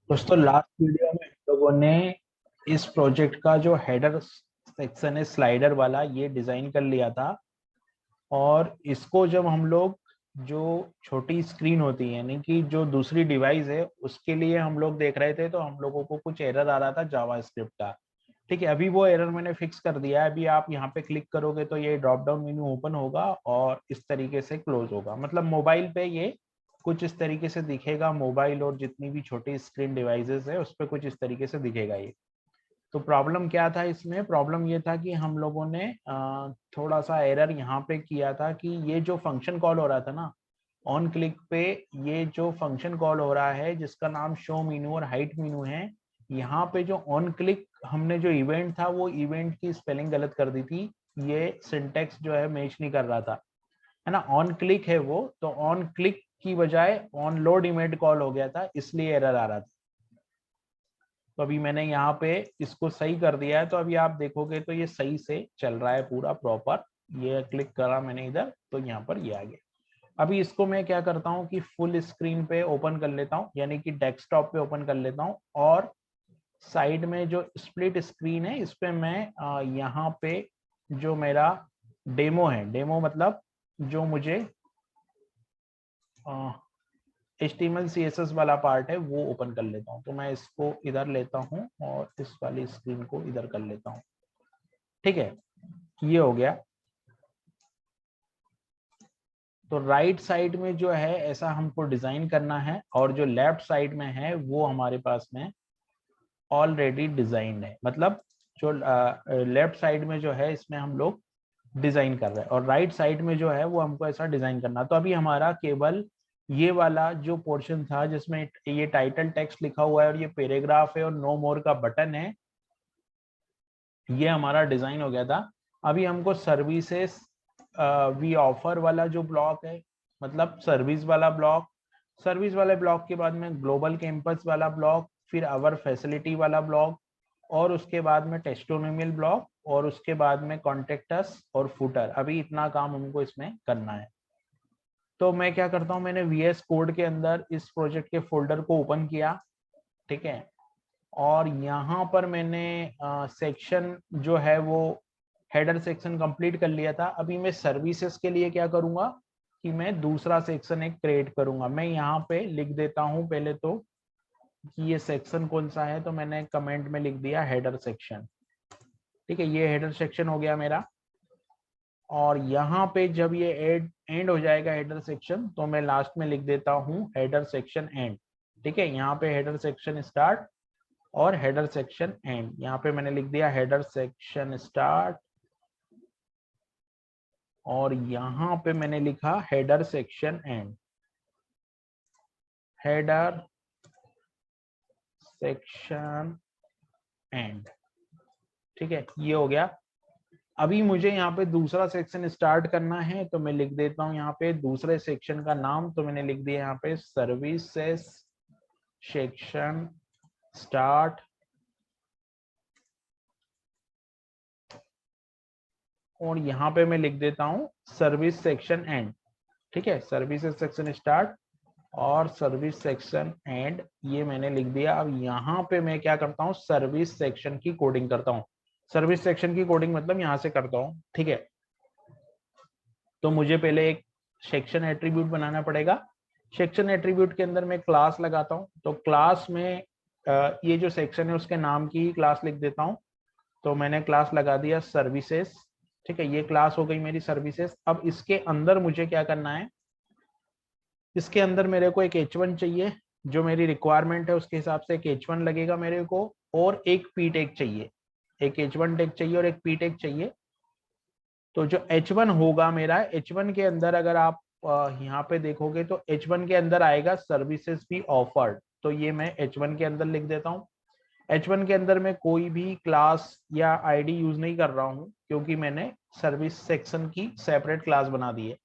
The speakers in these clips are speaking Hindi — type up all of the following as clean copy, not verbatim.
दोस्तों लास्ट वीडियो में हम लोगों ने इस प्रोजेक्ट का जो हेडर सेक्शन है स्लाइडर वाला ये डिजाइन कर लिया था। और इसको जब हम लोग जो छोटी स्क्रीन होती है यानी कि जो दूसरी डिवाइस है उसके लिए हम लोग देख रहे थे तो हम लोगों को कुछ एरर आ रहा था जावा स्क्रिप्ट का। ठीक है, अभी वो एरर मैंने फिक्स कर दिया है। अभी आप यहाँ पे क्लिक करोगे तो ये ड्रॉप डाउन मेन्यू ओपन होगा और इस तरीके से क्लोज होगा। मतलब मोबाइल पे ये कुछ इस तरीके से दिखेगा। मोबाइल और जितनी भी छोटी स्क्रीन डिवाइसेस है उस पर कुछ इस तरीके से दिखेगा ये। तो प्रॉब्लम क्या था इसमें? प्रॉब्लम ये था कि हम लोगों ने थोड़ा सा एरर यहाँ पे किया था कि ये जो फंक्शन कॉल हो रहा था ना ऑन क्लिक पे, ये जो फंक्शन कॉल हो रहा है जिसका नाम शो मेनू और हाइट मेनू है, यहाँ पे जो ऑन क्लिक हमने जो इवेंट था वो इवेंट की स्पेलिंग गलत कर दी थी। ये सिंटेक्स जो है मैच नहीं कर रहा था, है ना। ऑन क्लिक है वो, तो ऑन क्लिक की बजाय ऑन लोड इवेंट कॉल हो गया था, इसलिए एरर आ रहा था। तो अभी मैंने यहाँ पे इसको सही कर दिया है। तो अभी आप देखोगे तो ये सही से चल रहा है पूरा प्रॉपर। ये क्लिक करा मैंने इधर तो यहाँ पर ये आ गया। अभी इसको मैं क्या करता हूँ कि फुल स्क्रीन पे ओपन कर लेता हूँ, यानी कि डेस्कटॉप पे ओपन कर लेता हूँ। और साइड में जो स्प्लिट स्क्रीन है इस पे मैं यहाँ पे जो मेरा डेमो है, डेमो मतलब जो मुझे HTML CSS वाला पार्ट है वो ओपन कर लेता हूँ। तो मैं इसको इधर लेता हूँ और इस वाली स्क्रीन को इधर कर लेता हूँ। ठीक है, ये हो गया। तो राइट साइड में जो है ऐसा हमको डिजाइन करना है और जो लेफ्ट साइड में है वो हमारे पास में ऑलरेडी डिजाइन है। मतलब जो लेफ्ट साइड में जो है इसमें हम लोग डिजाइन कर रहे हैं और राइट साइड में जो है वो हमको ऐसा डिजाइन करना। तो अभी हमारा केवल ये वाला जो पोर्शन था जिसमें ये टाइटल टेक्स्ट लिखा हुआ है और ये पैराग्राफ है और नो मोर का बटन है, ये हमारा डिजाइन हो गया था। अभी हमको सर्विसेस वी ऑफर वाला जो ब्लॉक है, मतलब सर्विस वाला ब्लॉक, सर्विस वाले ब्लॉक के बाद में ग्लोबल कैंपस वाला ब्लॉक, फिर अवर फैसिलिटी वाला ब्लॉक, और उसके बाद में टेस्टोनोमियल ब्लॉक, और उसके बाद में कॉन्टेक्टस और फुटर। अभी इतना काम हमको इसमें करना है। तो मैं क्या करता हूँ, मैंने VS कोड के अंदर इस प्रोजेक्ट के फोल्डर को ओपन किया। ठीक है, और यहाँ पर मैंने सेक्शन जो है वो हेडर सेक्शन कंप्लीट कर लिया था। अभी मैं सर्विसेज के लिए क्या करूंगा कि मैं दूसरा सेक्शन एक क्रिएट करूंगा। मैं यहाँ पे लिख देता हूँ पहले तो कि ये सेक्शन कौन सा है। तो मैंने कमेंट में लिख दिया हेडर सेक्शन। ठीक है, ये हेडर सेक्शन हो गया मेरा। और यहाँ पे जब ये एंड हो जाएगा हेडर सेक्शन तो मैं लास्ट में लिख देता हूँ हेडर सेक्शन एंड। ठीक है, यहाँ पे हेडर सेक्शन स्टार्ट और हेडर सेक्शन एंड। यहाँ पे मैंने लिख दिया हेडर सेक्शन स्टार्ट और यहाँ पे मैंने लिखा header section and, header section and. ठीक है, ये हो गया। अभी मुझे यहाँ पे दूसरा सेक्शन स्टार्ट करना है तो मैं लिख देता हूँ यहाँ पे दूसरे सेक्शन का नाम। तो मैंने लिख दिया यहाँ पे सर्विसेज सेक्शन स्टार्ट और यहाँ पे मैं लिख देता हूँ सर्विस सेक्शन एंड। ठीक है, सर्विसेज सेक्शन स्टार्ट और सर्विस सेक्शन एंड, ये मैंने लिख दिया। अब यहाँ पे मैं क्या करता हूँ, सर्विस सेक्शन की कोडिंग करता हूँ। सर्विस सेक्शन की कोडिंग मतलब यहाँ से करता हूँ। ठीक है, तो मुझे पहले एक सेक्शन एट्रीब्यूट बनाना पड़ेगा। सेक्शन एट्रीब्यूट के अंदर मैं क्लास लगाता हूँ। तो क्लास में ये जो सेक्शन है उसके नाम की क्लास लिख देता हूँ। तो मैंने क्लास लगा दिया सर्विसेज। ठीक है, ये क्लास हो गई मेरी सर्विसेज। अब इसके अंदर मुझे क्या करना है, इसके अंदर मेरे को एक H1 चाहिए। जो मेरी रिक्वायरमेंट है उसके हिसाब से एक H1 लगेगा मेरे को, और एक P टैग चाहिए। एक H1 टैग चाहिए और एक P टैग चाहिए। तो जो H1 होगा मेरा, H1 के अंदर अगर आप यहाँ पे देखोगे तो H1 के अंदर आएगा सर्विसेज भी ऑफर्ड। तो ये मैं H1 के अंदर लिख देता हूँ। H1 के अंदर मैं कोई भी क्लास या आईडी यूज नहीं कर रहा हूँ क्योंकि मैंने सर्विस सेक्शन की सेपरेट क्लास बना दी है।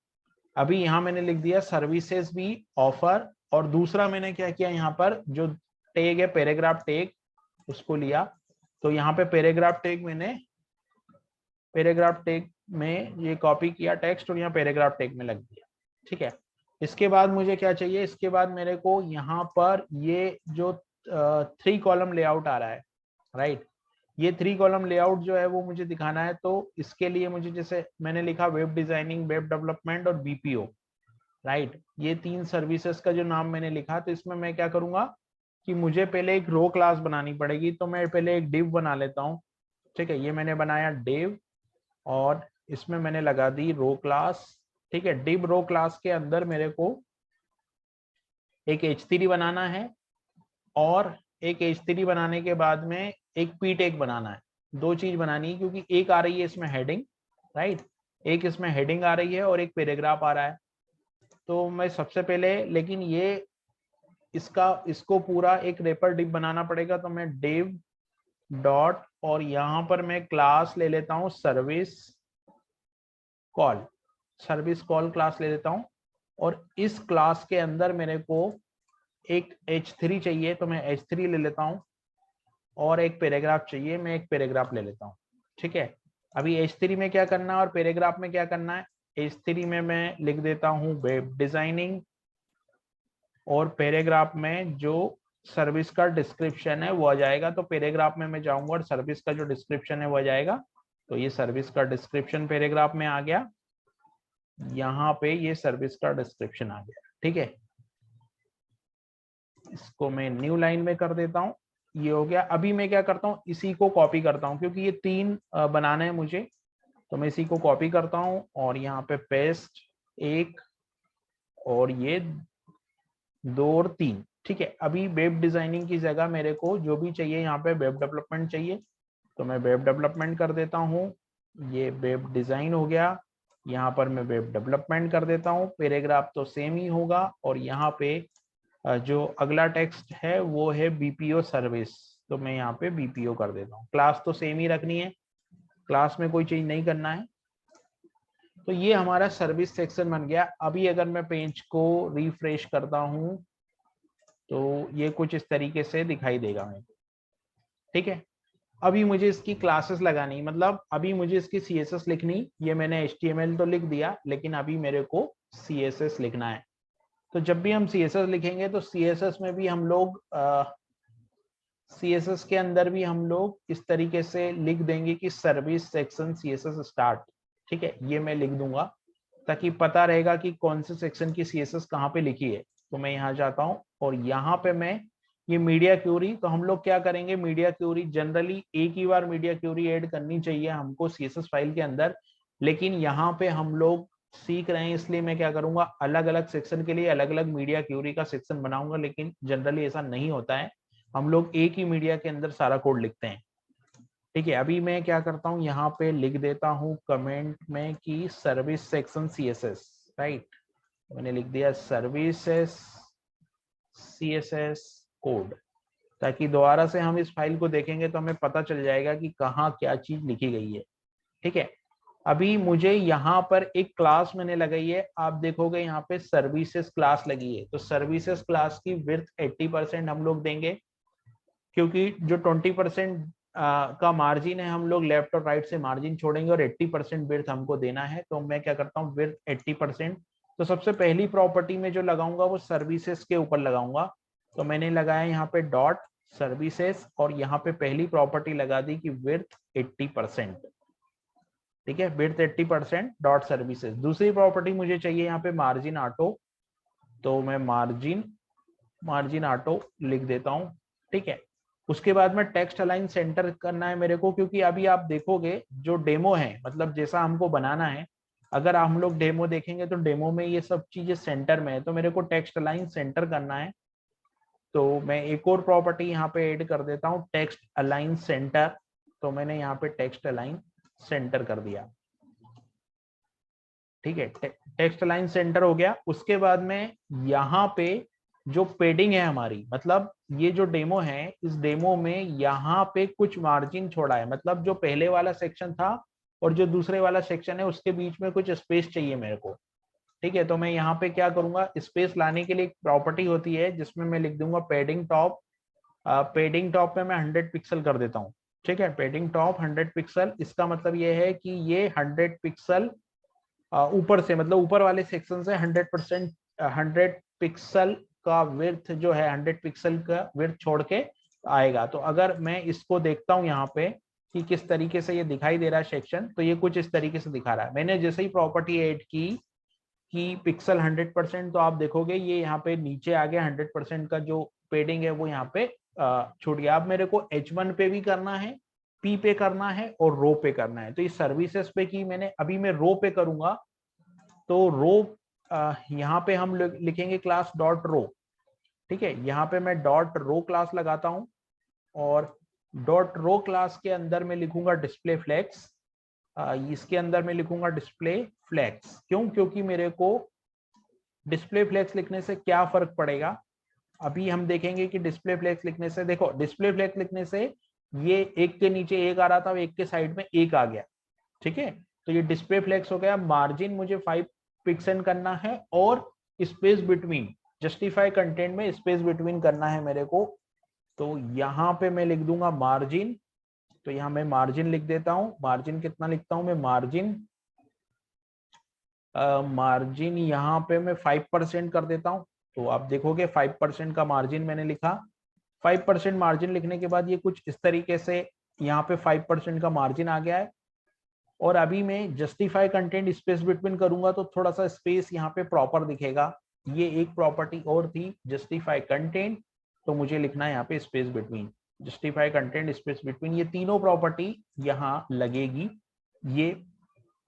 अभी यहाँ मैंने लिख दिया सर्विसेज भी ऑफर, और दूसरा मैंने क्या किया, यहाँ पर जो टैग है पैराग्राफ टैग उसको लिया। तो यहाँ पे पैराग्राफ टैग मैंने पैराग्राफ टैग में ये कॉपी किया टेक्स्ट और यहाँ पैराग्राफ टैग में लग दिया। ठीक है, इसके बाद मुझे क्या चाहिए, इसके बाद मेरे को यहाँ पर ये जो 3 कॉलम लेआउट आ रहा है, राइट। ये 3 कॉलम लेआउट जो है वो मुझे दिखाना है, तो इसके लिए मुझे, जैसे मैंने लिखा वेब डिजाइनिंग, वेब डेवलपमेंट और बीपीओ, राइट। ये 3 सर्विसेज का जो नाम मैंने लिखा, तो इसमें मैं क्या करूंगा कि मुझे पहले एक रो क्लास बनानी पड़ेगी। तो मैं पहले एक डिव बना लेता हूँ, ठीक है। ये मैंने बनाया डिव, और इसमें मैंने लगा दी रो क्लास, ठीक है। डिव रो क्लास के अंदर मेरे को एक h3 बनाना है, और एक h3 बनाने के बाद में एक p टैग बनाना है। 2 चीज बनानी है, क्योंकि एक आ रही है इसमें हेडिंग, राइट। एक इसमें हेडिंग आ रही है और एक पैराग्राफ आ रहा है। तो मैं सबसे पहले, लेकिन ये इसको पूरा एक रेपर डिव बनाना पड़ेगा। तो मैं डिव डॉट, और यहाँ पर मैं क्लास ले लेता हूँ service call, service call class ले लेता हूँ। और इस क्लास के अंदर मेरे को एक h3 चाहिए, तो मैं h3 ले लेता हूँ। और एक पैराग्राफ चाहिए, मैं एक पैराग्राफ ले लेता हूँ, ठीक है। अभी h3 में क्या करना है और पैराग्राफ में क्या करना है। h3 में मैं लिख देता हूँ वेब डिजाइनिंग, और पैराग्राफ में जो सर्विस का डिस्क्रिप्शन है वो आ जाएगा। तो पैराग्राफ में मैं जाऊंगा और सर्विस का जो डिस्क्रिप्शन है वो आ जाएगा। तो ये सर्विस का डिस्क्रिप्शन पैराग्राफ में आ गया, यहाँ पे ये सर्विस का डिस्क्रिप्शन आ गया, ठीक है। इसको मैं न्यू लाइन में कर देता हूँ, ये हो गया। अभी मैं क्या करता हूँ, इसी को कॉपी करता हूँ, क्योंकि ये 3 बनाने हैं मुझे। तो मैं इसी को कॉपी करता हूँ और यहाँ पे पेस्ट 1, और ये 2 और 3, ठीक है। अभी वेब डिजाइनिंग की जगह मेरे को जो भी चाहिए, यहाँ पे वेब डेवलपमेंट चाहिए, तो मैं वेब डेवलपमेंट कर देता हूँ। ये वेब डिजाइन हो गया, यहाँ पर मैं वेब डेवलपमेंट कर देता हूँ। पैराग्राफ तो सेम ही होगा, और यहाँ पे जो अगला टेक्स्ट है वो है बीपीओ सर्विस, तो मैं यहाँ पे बीपीओ कर देता हूँ। क्लास तो सेम ही रखनी है, क्लास में कोई चेंज नहीं करना है। तो ये हमारा सर्विस सेक्शन बन गया। अभी अगर मैं पेज को रिफ्रेश करता हूँ तो ये कुछ इस तरीके से दिखाई देगा मेरे को, ठीक है। अभी मुझे इसकी क्लासेस लगानी, मतलब अभी मुझे इसकी CSS लिखनी। ये मैंने HTML तो लिख दिया, लेकिन अभी मेरे को CSS लिखना है। तो जब भी हम CSS लिखेंगे तो CSS में भी हम लोग CSS के अंदर भी हम लोग इस तरीके से लिख देंगे कि सर्विस सेक्शन CSS स्टार्ट, ठीक है। ये मैं लिख दूंगा ताकि पता रहेगा कि कौन से सेक्शन की CSS कहाँ पे लिखी है। तो मैं यहाँ जाता हूँ और यहाँ पे मैं ये मीडिया क्यूरी, तो हम लोग क्या करेंगे, मीडिया क्यूरी जनरली एक ही बार मीडिया क्यूरी ऐड करनी चाहिए हमको CSS फाइल के अंदर। लेकिन यहाँ पे हम लोग सीख रहे हैं, इसलिए मैं क्या करूंगा, अलग अलग सेक्शन के लिए अलग अलग मीडिया क्यूरी का सेक्शन बनाऊंगा। लेकिन जनरली ऐसा नहीं होता है, हम लोग एक ही मीडिया के अंदर सारा कोड लिखते हैं, ठीक है। अभी मैं क्या करता हूँ, यहाँ पे लिख देता हूँ कमेंट में कि सर्विस सेक्शन CSS, राइट। मैंने लिख दिया सर्विसेस CSS कोड, ताकि दोबारा से हम इस फाइल को देखेंगे तो हमें पता चल जाएगा कि कहाँ क्या चीज लिखी गई है, ठीक है। अभी मुझे यहाँ पर एक क्लास मैंने लगाई है, आप देखोगे यहाँ पे सर्विसेज क्लास लगी है। तो सर्विसेज क्लास की विड्थ 80% हम लोग देंगे, क्योंकि जो 20% का मार्जिन है हम लोग लेफ्ट और राइट से मार्जिन छोड़ेंगे, और 80% विड्थ हमको देना है। तो मैं क्या करता हूँ, विड्थ 80%। तो सबसे पहली प्रॉपर्टी में जो लगाऊंगा वो सर्विसेज के ऊपर लगाऊंगा। तो मैंने लगाया यहाँ पे डॉट सर्विसेज, और यहाँ पे पहली प्रॉपर्टी लगा दी कि विड्थ 80%, ठीक है। Width 80% dot services. दूसरी प्रॉपर्टी मुझे चाहिए यहाँ पे मार्जिन ऑटो, तो मैं मार्जिन ऑटो लिख देता हूँ, ठीक है। उसके बाद में टेक्स्ट अलाइन सेंटर करना है मेरे को, क्योंकि अभी आप देखोगे जो डेमो है, मतलब जैसा हमको बनाना है, अगर हम लोग डेमो देखेंगे तो डेमो में ये सब चीजें सेंटर में है। तो मेरे को टेक्स्ट अलाइन सेंटर करना है, तो मैं एक और प्रॉपर्टी यहाँ पे ऐड कर देता हूँ, टेक्स्ट अलाइन सेंटर। तो मैंने यहाँ पे टेक्स्ट अलाइन सेंटर कर दिया, ठीक है। टेक्स्ट अलाइन सेंटर हो गया। उसके बाद में यहाँ पे जो पेडिंग है हमारी, मतलब ये जो डेमो है, इस डेमो में यहाँ पे कुछ मार्जिन छोड़ा है, मतलब जो पहले वाला सेक्शन था और जो दूसरे वाला सेक्शन है उसके बीच में कुछ स्पेस चाहिए मेरे को, ठीक है। तो मैं यहाँ पे क्या करूंगा, स्पेस लाने के लिए एक प्रॉपर्टी होती है जिसमें मैं लिख दूंगा पेडिंग टॉप। पेडिंग टॉप में मैं 100 पिक्सल कर देता हूँ, ठीक है। पेडिंग टॉप 100 पिक्सल, इसका मतलब ये है कि ये 100 पिक्सल ऊपर से, मतलब ऊपर वाले सेक्शन से 100 पिक्सल का विड्थ जो है 100 पिक्सल का विड्थ छोड़ के आएगा। तो अगर मैं इसको देखता हूँ यहाँ पे कि किस तरीके से ये दिखाई दे रहा है सेक्शन, तो ये कुछ इस तरीके से दिखा रहा है। मैंने जैसे ही प्रॉपर्टी ऐड की कि पिक्सल 100%, तो आप देखोगे ये यहाँ पे नीचे आ गया 100% का जो पेडिंग है वो यहाँ पे छूट गया। अब मेरे को H1 पे भी करना है, P पे करना है और रो पे करना है। तो ये सर्विसेज पे की मैंने, अभी मैं रो पे करूंगा। तो रो यहाँ पे हम लिखेंगे क्लास डॉट रो। ठीक है, यहाँ पे मैं डॉट रो क्लास लगाता हूँ और डॉट रो क्लास के अंदर मैं लिखूंगा डिस्प्ले फ्लेक्स। इसके अंदर मैं लिखूंगा डिस्प्ले फ्लेक्स। क्यों? क्योंकि मेरे को डिस्प्ले फ्लेक्स लिखने से क्या फर्क पड़ेगा, अभी हम देखेंगे कि डिस्प्ले फ्लेक्स लिखने से, देखो डिस्प्ले फ्लेक्स लिखने से ये एक के नीचे एक आ रहा था, एक के साइड में एक आ गया। ठीक है, तो ये डिस्प्ले फ्लेक्स हो गया। मार्जिन मुझे 5 पिक्सल करना है और स्पेस बिटवीन, जस्टिफाई कंटेंट में स्पेस बिटवीन करना है मेरे को। तो यहाँ पे मैं लिख दूंगा मार्जिन। तो यहाँ मैं मार्जिन लिख देता हूँ। मार्जिन कितना लिखता हूँ मैं? मार्जिन यहाँ पे मैं 5% कर देता हूँ। तो आप देखोगे 5% का मार्जिन मैंने लिखा। 5% मार्जिन लिखने के बाद ये कुछ इस तरीके से यहाँ पे 5% का मार्जिन आ गया है। और अभी मैं जस्टिफाई कंटेंट स्पेस बिटवीन करूंगा तो थोड़ा सा स्पेस यहाँ पे प्रॉपर दिखेगा। ये एक प्रॉपर्टी और थी जस्टिफाई कंटेंट, तो मुझे लिखना है यहाँ पे space between, justify content space between. ये तीनों प्रॉपर्टी यहाँ लगेगी ये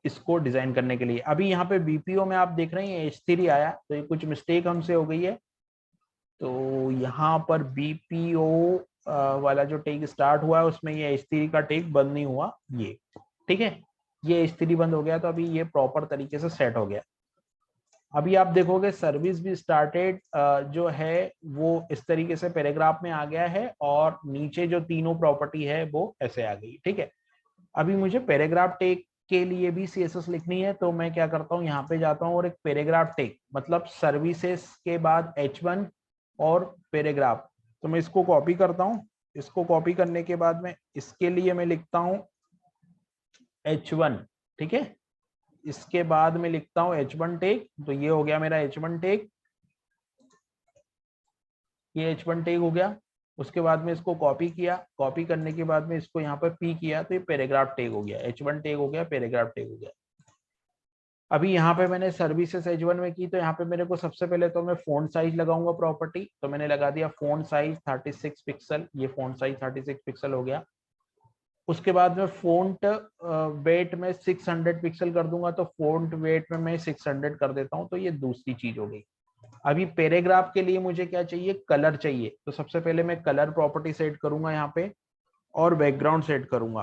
इसको डिजाइन करने के लिए। अभी यहाँ पे बीपीओ में आप देख रहे हैं H3 आया, तो ये कुछ मिस्टेक हमसे हो गई है। तो यहाँ पर बीपीओ वाला जो टेक स्टार्ट हुआ है उसमें ये H3 का टेक बंद नहीं हुआ ये। ठीक है, ये H3 बंद हो गया, तो अभी ये प्रॉपर तरीके से सेट हो गया। अभी आप देखोगे सर्विस भी स्टार्टेड जो है वो इस तरीके से पैराग्राफ में आ गया है और नीचे जो तीनों प्रॉपर्टी है वो ऐसे आ गई। ठीक है, अभी मुझे पैराग्राफ टेक के लिए भी CSS लिखनी है, तो मैं क्या करता हूँ, यहाँ पे जाता हूँ और एक पैराग्राफ टेक मतलब सर्विसेज के बाद H1 और पैराग्राफ, तो मैं इसको कॉपी करता हूँ। इसको कॉपी करने के बाद में इसके लिए मैं लिखता हूँ H1। ठीक है, इसके बाद में लिखता हूँ H1 टेक। तो ये हो गया मेरा H1 टेक, ये H1 टेक हो गया। उसके बाद में इसको कॉपी किया, कॉपी करने के बाद में इसको यहाँ पर P किया, तो ये पैराग्राफ टेक हो गया। H1 टेक हो गया, पैराग्राफ टेक हो गया। अभी यहाँ पे मैंने सर्विसेज H1 में की, तो यहाँ पे मेरे को सबसे पहले तो मैं फोंट साइज लगाऊंगा प्रॉपर्टी। तो मैंने लगा दिया फोंट साइज 36 पिक्सल, ये फोंट साइज 36 पिक्सल हो गया। उसके बाद में फोंट वेट में 600 पिक्सल कर दूंगा, तो फोंट वेट में मैं 600 कर देता हूँ। तो ये दूसरी चीज हो गई। अभी पैराग्राफ के लिए मुझे क्या चाहिए? कलर चाहिए। तो सबसे पहले मैं कलर प्रॉपर्टी सेट करूंगा यहाँ पे और बैकग्राउंड सेट करूंगा।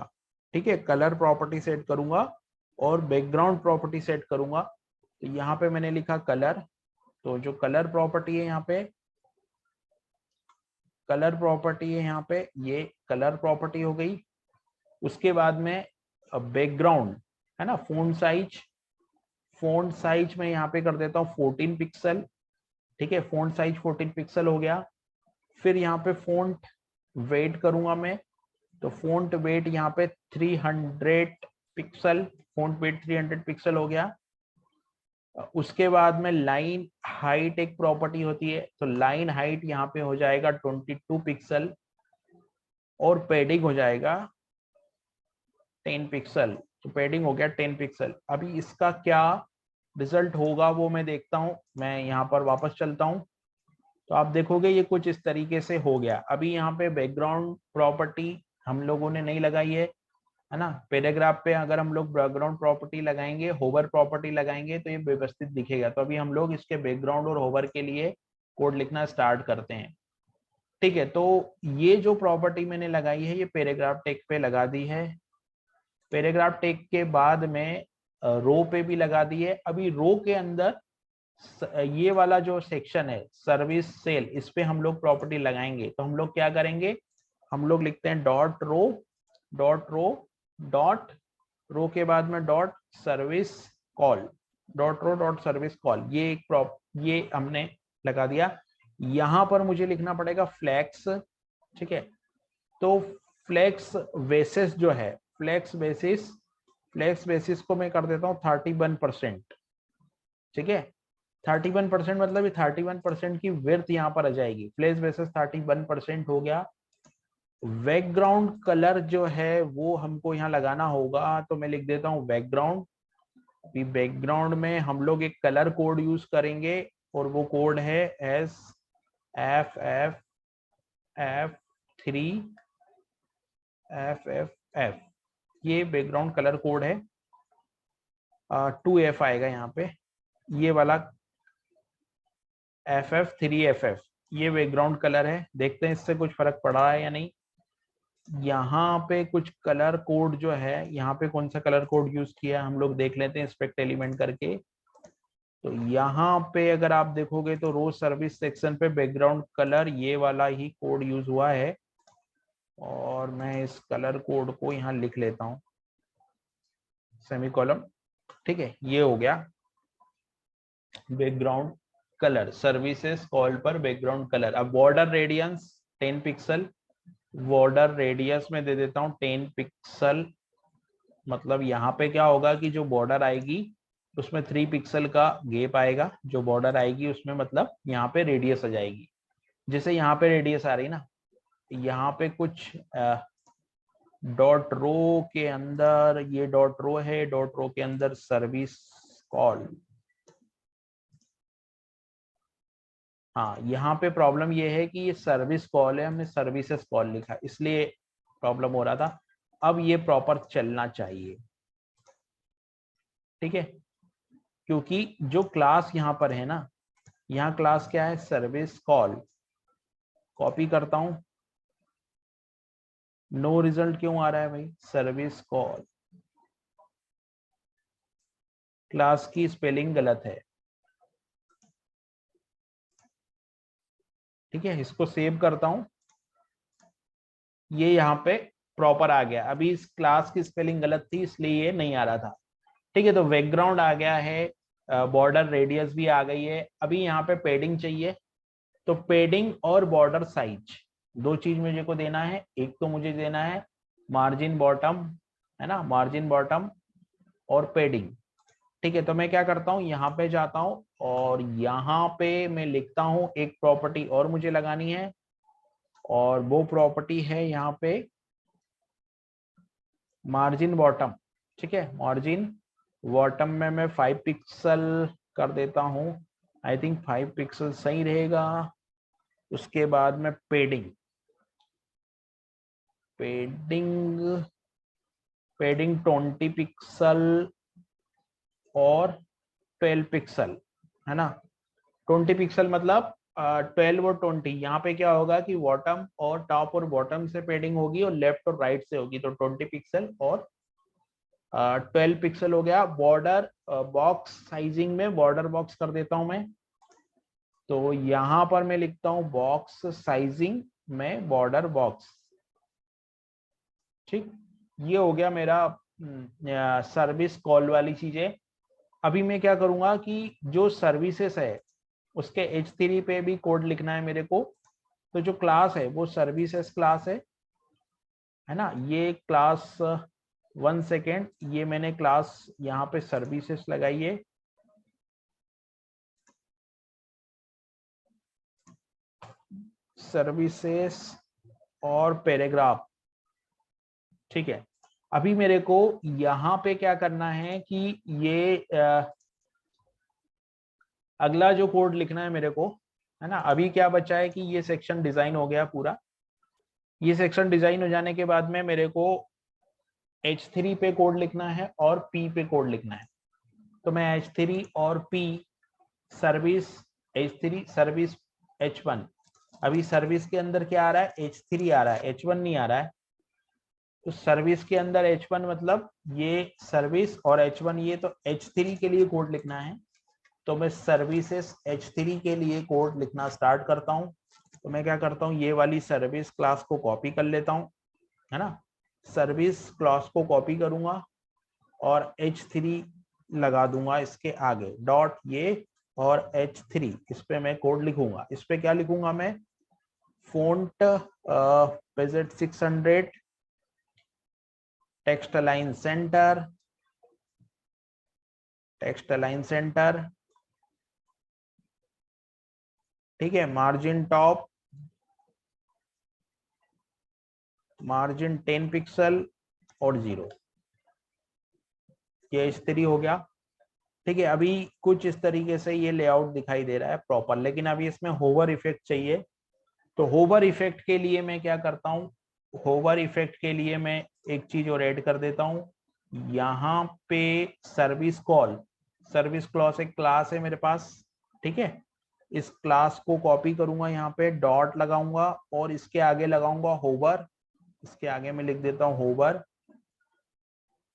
ठीक है, कलर प्रॉपर्टी सेट करूंगा और बैकग्राउंड प्रॉपर्टी सेट करूंगा। तो यहाँ पे मैंने लिखा कलर। तो जो कलर प्रॉपर्टी है यहाँ पे, कलर प्रॉपर्टी है यहाँ पे, ये कलर प्रॉपर्टी हो गई। उसके बाद में बैकग्राउंड है ना, फोंट साइज में यहाँ पे कर देता हूँ 14 पिक्सल। ठीक है, फोंट साइज 14 पिक्सल हो गया। फिर यहाँ पे फोंट वेट करूंगा मैं, तो फोंट वेट यहाँ पे 300 पिक्सल, फोंट वेट 300 पिक्सल हो गया। उसके बाद में लाइन हाइट एक प्रॉपर्टी होती है, तो लाइन हाइट यहाँ पे हो जाएगा 22 पिक्सल और पैडिंग हो जाएगा 10 पिक्सल। तो पैडिंग हो गया 10 पिक्सल। अभी इसका क्या रिजल्ट होगा वो मैं देखता हूँ। मैं यहाँ पर वापस चलता हूँ, तो आप देखोगे ये कुछ इस तरीके से हो गया। अभी यहाँ पे बैकग्राउंड प्रॉपर्टी हम लोगों ने नहीं लगाई है ना। पैराग्राफ पे अगर हम लोग बैकग्राउंड प्रॉपर्टी लगाएंगे, होवर प्रॉपर्टी लगाएंगे, तो ये व्यवस्थित दिखेगा। तो अभी हम लोग इसके बैकग्राउंड और होवर के लिए कोड लिखना स्टार्ट करते हैं। ठीक है, तो ये जो प्रॉपर्टी मैंने लगाई है ये पैराग्राफ टेक पे लगा दी है। पैराग्राफ टेक के बाद में रो पे भी लगा दी है। अभी रो के अंदर ये वाला जो सेक्शन है सर्विस सेल, इस पे हम लोग प्रॉपर्टी लगाएंगे। तो हम लोग क्या करेंगे, हम लोग लिखते हैं डॉट रो डॉट रो के बाद में dot service col, dot row dot service col. ये एक ये हमने लगा दिया। यहां पर मुझे लिखना पड़ेगा फ्लैक्स। ठीक है, तो फ्लैक्स बेसिस जो है, फ्लैक्स बेसिस को मैं कर देता हूँ 31%। ठीक है, 31% मतलब ये 31% की विड्थ यहाँ पर आ जाएगी। फ्लैश बेसिस 31% हो गया। बैकग्राउंड कलर जो है वो हमको यहाँ लगाना होगा, तो मैं लिख देता हूँ बैकग्राउंड। अभी बैकग्राउंड में हम लोग एक कलर कोड यूज करेंगे और वो कोड है FFF3FFF। ये बैकग्राउंड कलर कोड है। 2F आएगा यहाँ पे, ये वाला FF3FF, ये बैकग्राउंड कलर है। देखते हैं इससे कुछ फर्क पड़ रहा है या नहीं। यहाँ पे कुछ कलर कोड जो है, यहाँ पे कौन सा कलर कोड यूज किया हम लोग देख लेते हैं इंस्पेक्ट एलिमेंट करके। तो यहाँ पे अगर आप देखोगे तो रोज सर्विस सेक्शन पे बैकग्राउंड कलर ये वाला ही कोड यूज हुआ है। और मैं इस कलर कोड को यहाँ लिख लेता हूँ, सेमीकोलन। ठीक है, ये हो गया बैकग्राउंड कलर, सर्विसेज कॉल पर बैकग्राउंड कलर। अब border radius 10 pixel, border radius में दे देता हूँ 10 पिक्सल। मतलब यहाँ पे क्या होगा कि जो बॉर्डर आएगी उसमें 3 पिक्सल का गैप आएगा। जो बॉर्डर आएगी उसमें मतलब यहाँ पे रेडियस आ जाएगी। जैसे यहाँ पे रेडियस आ रही ना, यहाँ पे कुछ डॉट रो के अंदर, ये डॉट रो है, डॉट रो के अंदर सर्विस कॉल। हाँ, यहाँ पे प्रॉब्लम ये है कि ये सर्विस कॉल है, हमने सर्विसेज कॉल लिखा, इसलिए प्रॉब्लम हो रहा था। अब ये प्रॉपर चलना चाहिए। ठीक है, क्योंकि जो क्लास यहाँ पर है ना, यहाँ क्लास क्या है, सर्विस कॉल। कॉपी करता हूं, नो रिजल्ट क्यों आ रहा है भाई, सर्विस कॉल क्लास की स्पेलिंग गलत है। ठीक है, इसको सेव करता हूं, ये यहाँ पे प्रॉपर आ गया। अभी इस क्लास की स्पेलिंग गलत थी इसलिए ये नहीं आ रहा था। ठीक है, तो बैकग्राउंड आ गया है, बॉर्डर रेडियस भी आ गई है। अभी यहाँ पे पेडिंग चाहिए, तो पेडिंग और बॉर्डर साइज दो चीज मुझे को देना है। एक तो मुझे देना है मार्जिन बॉटम, है ना, मार्जिन बॉटम और पेडिंग। ठीक है, तो मैं क्या करता हूँ, यहाँ पे जाता हूँ और यहाँ पे मैं लिखता हूँ एक प्रॉपर्टी और मुझे लगानी है, और वो प्रॉपर्टी है यहाँ पे मार्जिन बॉटम। ठीक है, मार्जिन बॉटम में मैं 5 पिक्सल कर देता हूँ। आई थिंक 5 पिक्सल सही रहेगा। उसके बाद में पेडिंग, पेडिंग पेडिंग 20 पिक्सल और 12 पिक्सल, है ना। 20 पिक्सल मतलब 12 और 20। यहाँ पे क्या होगा कि बॉटम और टॉप और बॉटम से पेडिंग होगी और लेफ्ट और राइट से होगी, तो 20 पिक्सल और 12 पिक्सल हो गया। बॉर्डर बॉक्स साइजिंग में बॉर्डर बॉक्स कर देता हूं मैं, तो यहां पर मैं लिखता हूं बॉक्स साइजिंग में बॉर्डर बॉक्स। ठीक, ये हो गया मेरा सर्विस कॉल वाली चीजें। अभी मैं क्या करूंगा कि जो सर्विसेज है उसके H3 पे भी कोड लिखना है मेरे को। तो जो क्लास है वो सर्विसेज क्लास है ना। ये क्लास 1 सेकेंड, ये मैंने क्लास यहाँ पे सर्विसेज लगाई है। सर्विसेज और पैराग्राफ। ठीक है, अभी मेरे को यहाँ पे क्या करना है कि ये अगला जो कोड लिखना है मेरे को, है ना। अभी क्या बचा है कि ये सेक्शन डिजाइन हो गया पूरा। ये सेक्शन डिजाइन हो जाने के बाद में मेरे को H3 पे कोड लिखना है और P पे कोड लिखना है। तो मैं H3 और P, service H3 service H1। अभी सर्विस के अंदर क्या आ रहा है, H3 आ रहा है, H1 नहीं आ रहा है। तो सर्विस के अंदर H1 मतलब ये सर्विस और H1, ये तो H3 के लिए कोड लिखना है। तो मैं सर्विसेज H3 के लिए कोड लिखना स्टार्ट करता हूँ। तो मैं क्या करता हूँ, ये वाली सर्विस क्लास को कॉपी कर लेता हूँ, है ना। सर्विस क्लास को कॉपी करूंगा और H3 लगा दूंगा इसके आगे, डॉट ये और H3, इस पे मैं कोड लिखूंगा। इस पे क्या लिखूंगा मैं, font Paget 600, text align centre, text align centre, ठीक है, मार्जिन टॉप, मार्जिन 10 पिक्सल और 0, ये इस हो गया। ठीक है, अभी कुछ इस तरीके से ये लेआउट दिखाई दे रहा है प्रॉपर, लेकिन अभी इसमें होवर इफेक्ट चाहिए। तो होवर इफेक्ट के लिए मैं क्या करता हूँ, होवर इफेक्ट के लिए मैं एक चीज और ऐड कर देता हूँ। यहाँ पे सर्विस कॉल, सर्विस क्लॉस एक क्लास है मेरे पास। ठीक है, इस क्लास को कॉपी करूंगा, यहाँ पे डॉट लगाऊंगा और इसके आगे लगाऊंगा होवर। इसके आगे मैं लिख देता हूँ होवर,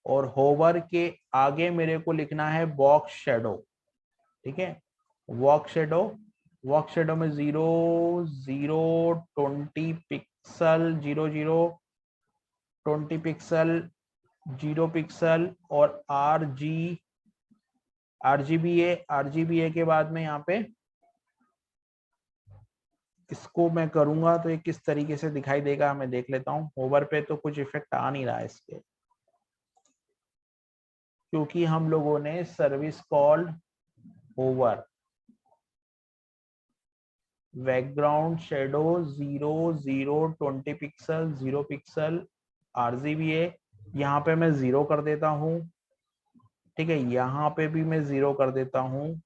और होवर के आगे मेरे को लिखना है बॉक्स शेडो। ठीक है, वॉक शेडो, वॉक शेडो में 0 0 20 पिक्सल, 0 0 20 पिक्सल, 0 पिक्सल, और आरजीबीए के बाद में यहाँ पे इसको मैं करूंगा तो ये किस तरीके से दिखाई देगा मैं देख लेता हूँ। होवर पे तो कुछ इफेक्ट आ नहीं रहा है इसके, क्योंकि हम लोगों ने service col hover, background shadow 0 0 20 pixel, 0 pixel, RGB यहाँ पे मैं 0 कर देता हूँ। ठीक है, यहाँ पे भी मैं 0 कर देता हूँ,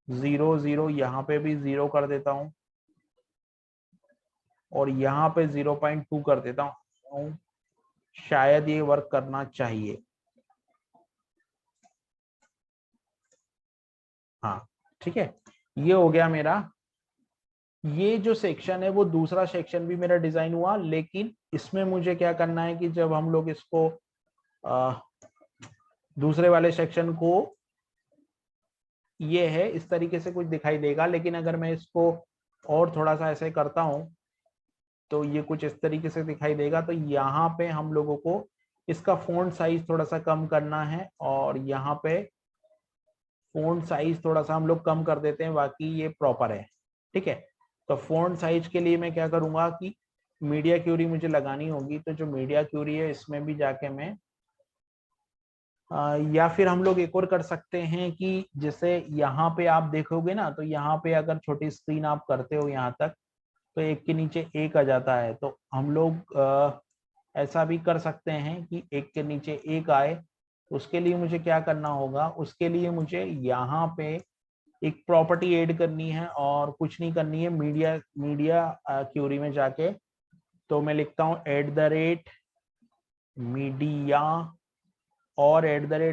0 0, यहाँ पे भी 0 कर देता हूँ, और यहाँ पे 0.2 कर देता हूँ। शायद ये वर्क करना चाहिए। हाँ, ठीक है, ये हो गया मेरा। ये जो सेक्शन है वो दूसरा सेक्शन भी मेरा डिजाइन हुआ, लेकिन इसमें मुझे क्या करना है कि जब हम लोग इसको दूसरे वाले सेक्शन को, ये है इस तरीके से कुछ दिखाई देगा, लेकिन अगर मैं इसको और थोड़ा सा ऐसे करता हूं तो ये कुछ इस तरीके से दिखाई देगा। तो यहाँ पे हम लोगों को इसका फ़ॉन्ट साइज थोड़ा सा कम करना है, और यहाँ पे फ़ॉन्ट साइज थोड़ा सा हम लोग कम कर देते हैं, बाकी ये प्रॉपर है। ठीक है, तो फ़ॉन्ट साइज के लिए मैं क्या करूँगा कि मीडिया क्यूरी मुझे लगानी होगी। तो जो मीडिया क्यूरी है इसमें भी जाके मैं या फिर हम लोग एक और कर सकते हैं कि जैसे यहाँ पे आप देखोगे ना, तो यहाँ पे अगर छोटी स्क्रीन आप करते हो यहाँ तक, तो एक के नीचे एक आ जाता है। तो हम लोग ऐसा भी कर सकते हैं कि एक के नीचे एक आए। उसके लिए मुझे क्या करना होगा, उसके लिए मुझे यहाँ पे एक प्रॉपर्टी ऐड करनी है, और कुछ नहीं करनी है, मीडिया मीडिया क्यूरी में जाके तो मैं लिखता हूँ @मीडिया, और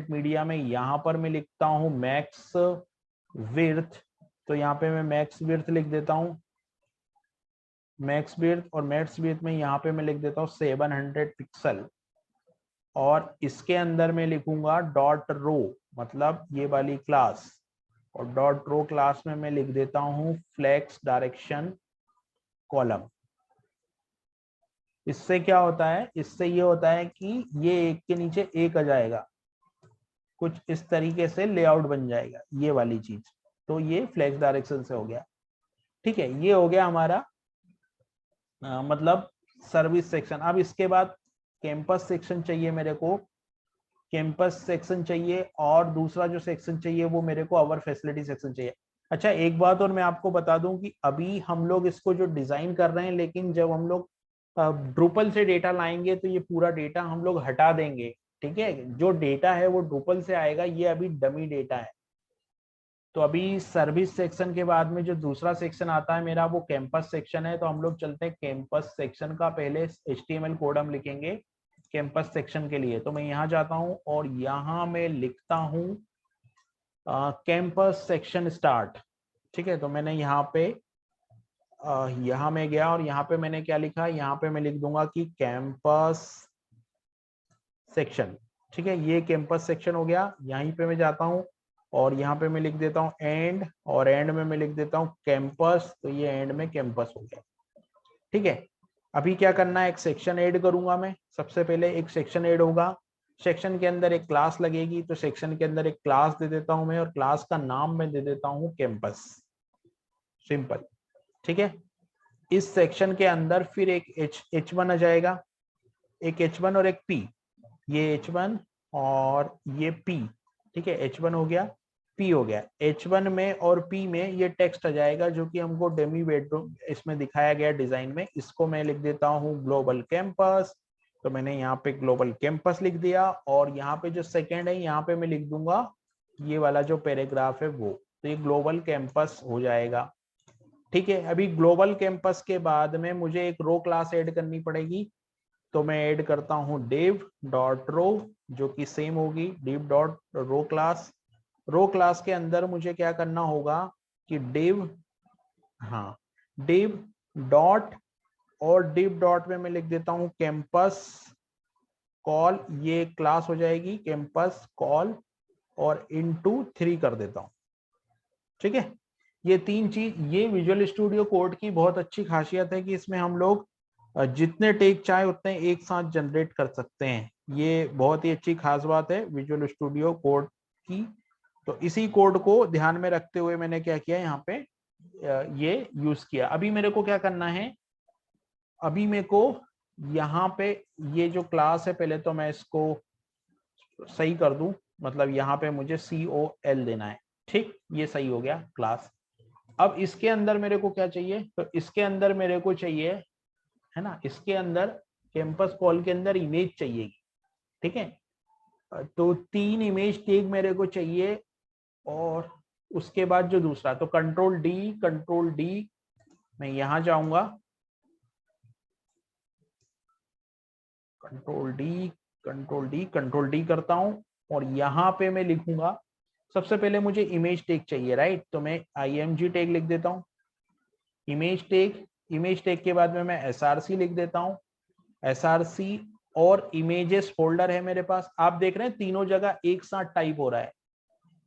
@मीडिया में यहाँ पर मैं लिखता हूँ मैक्स विड्थ। तो यहाँ पे मैं मैक्स विड्थ लिख देता हूँ, मैक्स विड्थ, और मैक्स विड्थ में यहाँ पे मैं लिख देता हूँ 700 पिक्सल। और इसके अंदर मैं लिखूंगा डॉट रो, मतलब ये वाली क्लास, और डॉट रो क्लास में मैं लिख देता हूँ फ्लेक्स डायरेक्शन कॉलम। इससे क्या होता है, इससे ये होता है कि ये एक के नीचे एक आ जाएगा, कुछ इस तरीके से लेआउट बन जाएगा ये वाली चीज। तो ये फ्लेक्स डायरेक्शन से हो गया। ठीक है, ये हो गया हमारा मतलब सर्विस सेक्शन। अब इसके बाद कैंपस सेक्शन चाहिए मेरे को, कैंपस सेक्शन चाहिए, और दूसरा जो सेक्शन चाहिए वो मेरे को अवर फैसिलिटी सेक्शन चाहिए। अच्छा, एक बात और मैं आपको बता दूं कि अभी हम लोग इसको जो डिजाइन कर रहे हैं, लेकिन जब हम लोग ड्रूपल से डेटा लाएंगे तो ये पूरा डेटा हम लोग हटा देंगे। ठीक है, जो डेटा है वो ड्रूपल से आएगा, ये अभी डमी डेटा है। तो अभी सर्विस सेक्शन के बाद में जो दूसरा सेक्शन आता है मेरा, वो कैंपस सेक्शन है। तो हम लोग चलते हैं कैंपस सेक्शन का, पहले HTML कोड हम लिखेंगे कैंपस सेक्शन के लिए। तो मैं यहाँ जाता हूँ और यहाँ मैं लिखता हूँ कैंपस सेक्शन स्टार्ट। ठीक है, तो मैंने यहाँ पे यहाँ में गया, और यहाँ पे मैंने क्या लिखा, यहाँ पे मैं लिख दूंगा कि कैंपस सेक्शन। ठीक है, ये कैंपस सेक्शन हो गया। यहीं पे मैं जाता हूँ और यहाँ पे मैं लिख देता हूँ एंड, और एंड में मैं लिख देता हूँ कैंपस। तो ये एंड में कैंपस हो गया। ठीक है, अभी क्या करना है, एक सेक्शन ऐड करूंगा मैं। सबसे पहले एक सेक्शन ऐड होगा, सेक्शन के अंदर एक क्लास लगेगी। तो सेक्शन के अंदर एक क्लास दे देता हूं मैं, और क्लास का नाम मैं दे देता हूं कैंपस, सिंपल। ठीक है, इस सेक्शन के अंदर फिर एक H1 आ जाएगा, एक H1 और एक P, ये H1 और ये P। ठीक है, H1 हो गया, P हो गया। H1 में और P में ये टेक्स्ट आ जाएगा जो कि हमको डेमी बेडरूम इसमें दिखाया गया डिजाइन में। इसको मैं लिख देता हूँ ग्लोबल कैंपस। तो मैंने यहाँ पे ग्लोबल कैंपस लिख दिया, और यहाँ पे जो सेकेंड है यहाँ पे मैं लिख दूंगा ये वाला जो पैराग्राफ है वो। तो ये ग्लोबल कैंपस हो जाएगा। ठीक है, अभी ग्लोबल कैंपस के बाद में मुझे एक रो क्लास ऐड करनी पड़ेगी। तो मैं ऐड करता हूँ div डॉट रो, जो कि सेम होगी div डॉट रो क्लास। रो क्लास के अंदर मुझे क्या करना होगा कि div, हाँ, div डॉट, और div डॉट में मैं लिख देता हूँ कैंपस कॉल, ये क्लास हो जाएगी कैंपस कॉल, और इनटू 3 कर देता हूँ। ठीक है, ये तीन चीज, ये विजुअल स्टूडियो कोड की बहुत अच्छी खासियत है कि इसमें हम लोग जितने टेक चाहे उतने एक साथ जनरेट कर सकते हैं। ये बहुत ही अच्छी खास बात है विजुअल स्टूडियो कोड की। तो इसी कोड को ध्यान में रखते हुए मैंने क्या किया यहाँ पे ये यूज किया। अभी मेरे को क्या करना है, अभी मेरे को यहाँ पे ये जो क्लास है पहले तो मैं इसको सही कर दूं, मतलब यहाँ पे मुझे COL देना है। ठीक, ये सही हो गया क्लास। अब इसके अंदर मेरे को क्या चाहिए, तो इसके अंदर मेरे को चाहिए, है ना, इसके अंदर कैंपस कॉल के अंदर इमेज चाहिए। ठीक है, तो 3 इमेज टैग मेरे को चाहिए, और उसके बाद जो दूसरा, तो कंट्रोल डी मैं यहां जाऊंगा, कंट्रोल डी करता हूं, और यहाँ पे मैं लिखूंगा, सबसे पहले मुझे इमेज टैग चाहिए, राइट। तो मैं img टैग लिख देता हूँ, इमेज टैग के बाद में मैं src लिख देता हूँ, src, और इमेजेस फोल्डर है मेरे पास। आप देख रहे हैं तीनों जगह एक साथ टाइप हो रहा है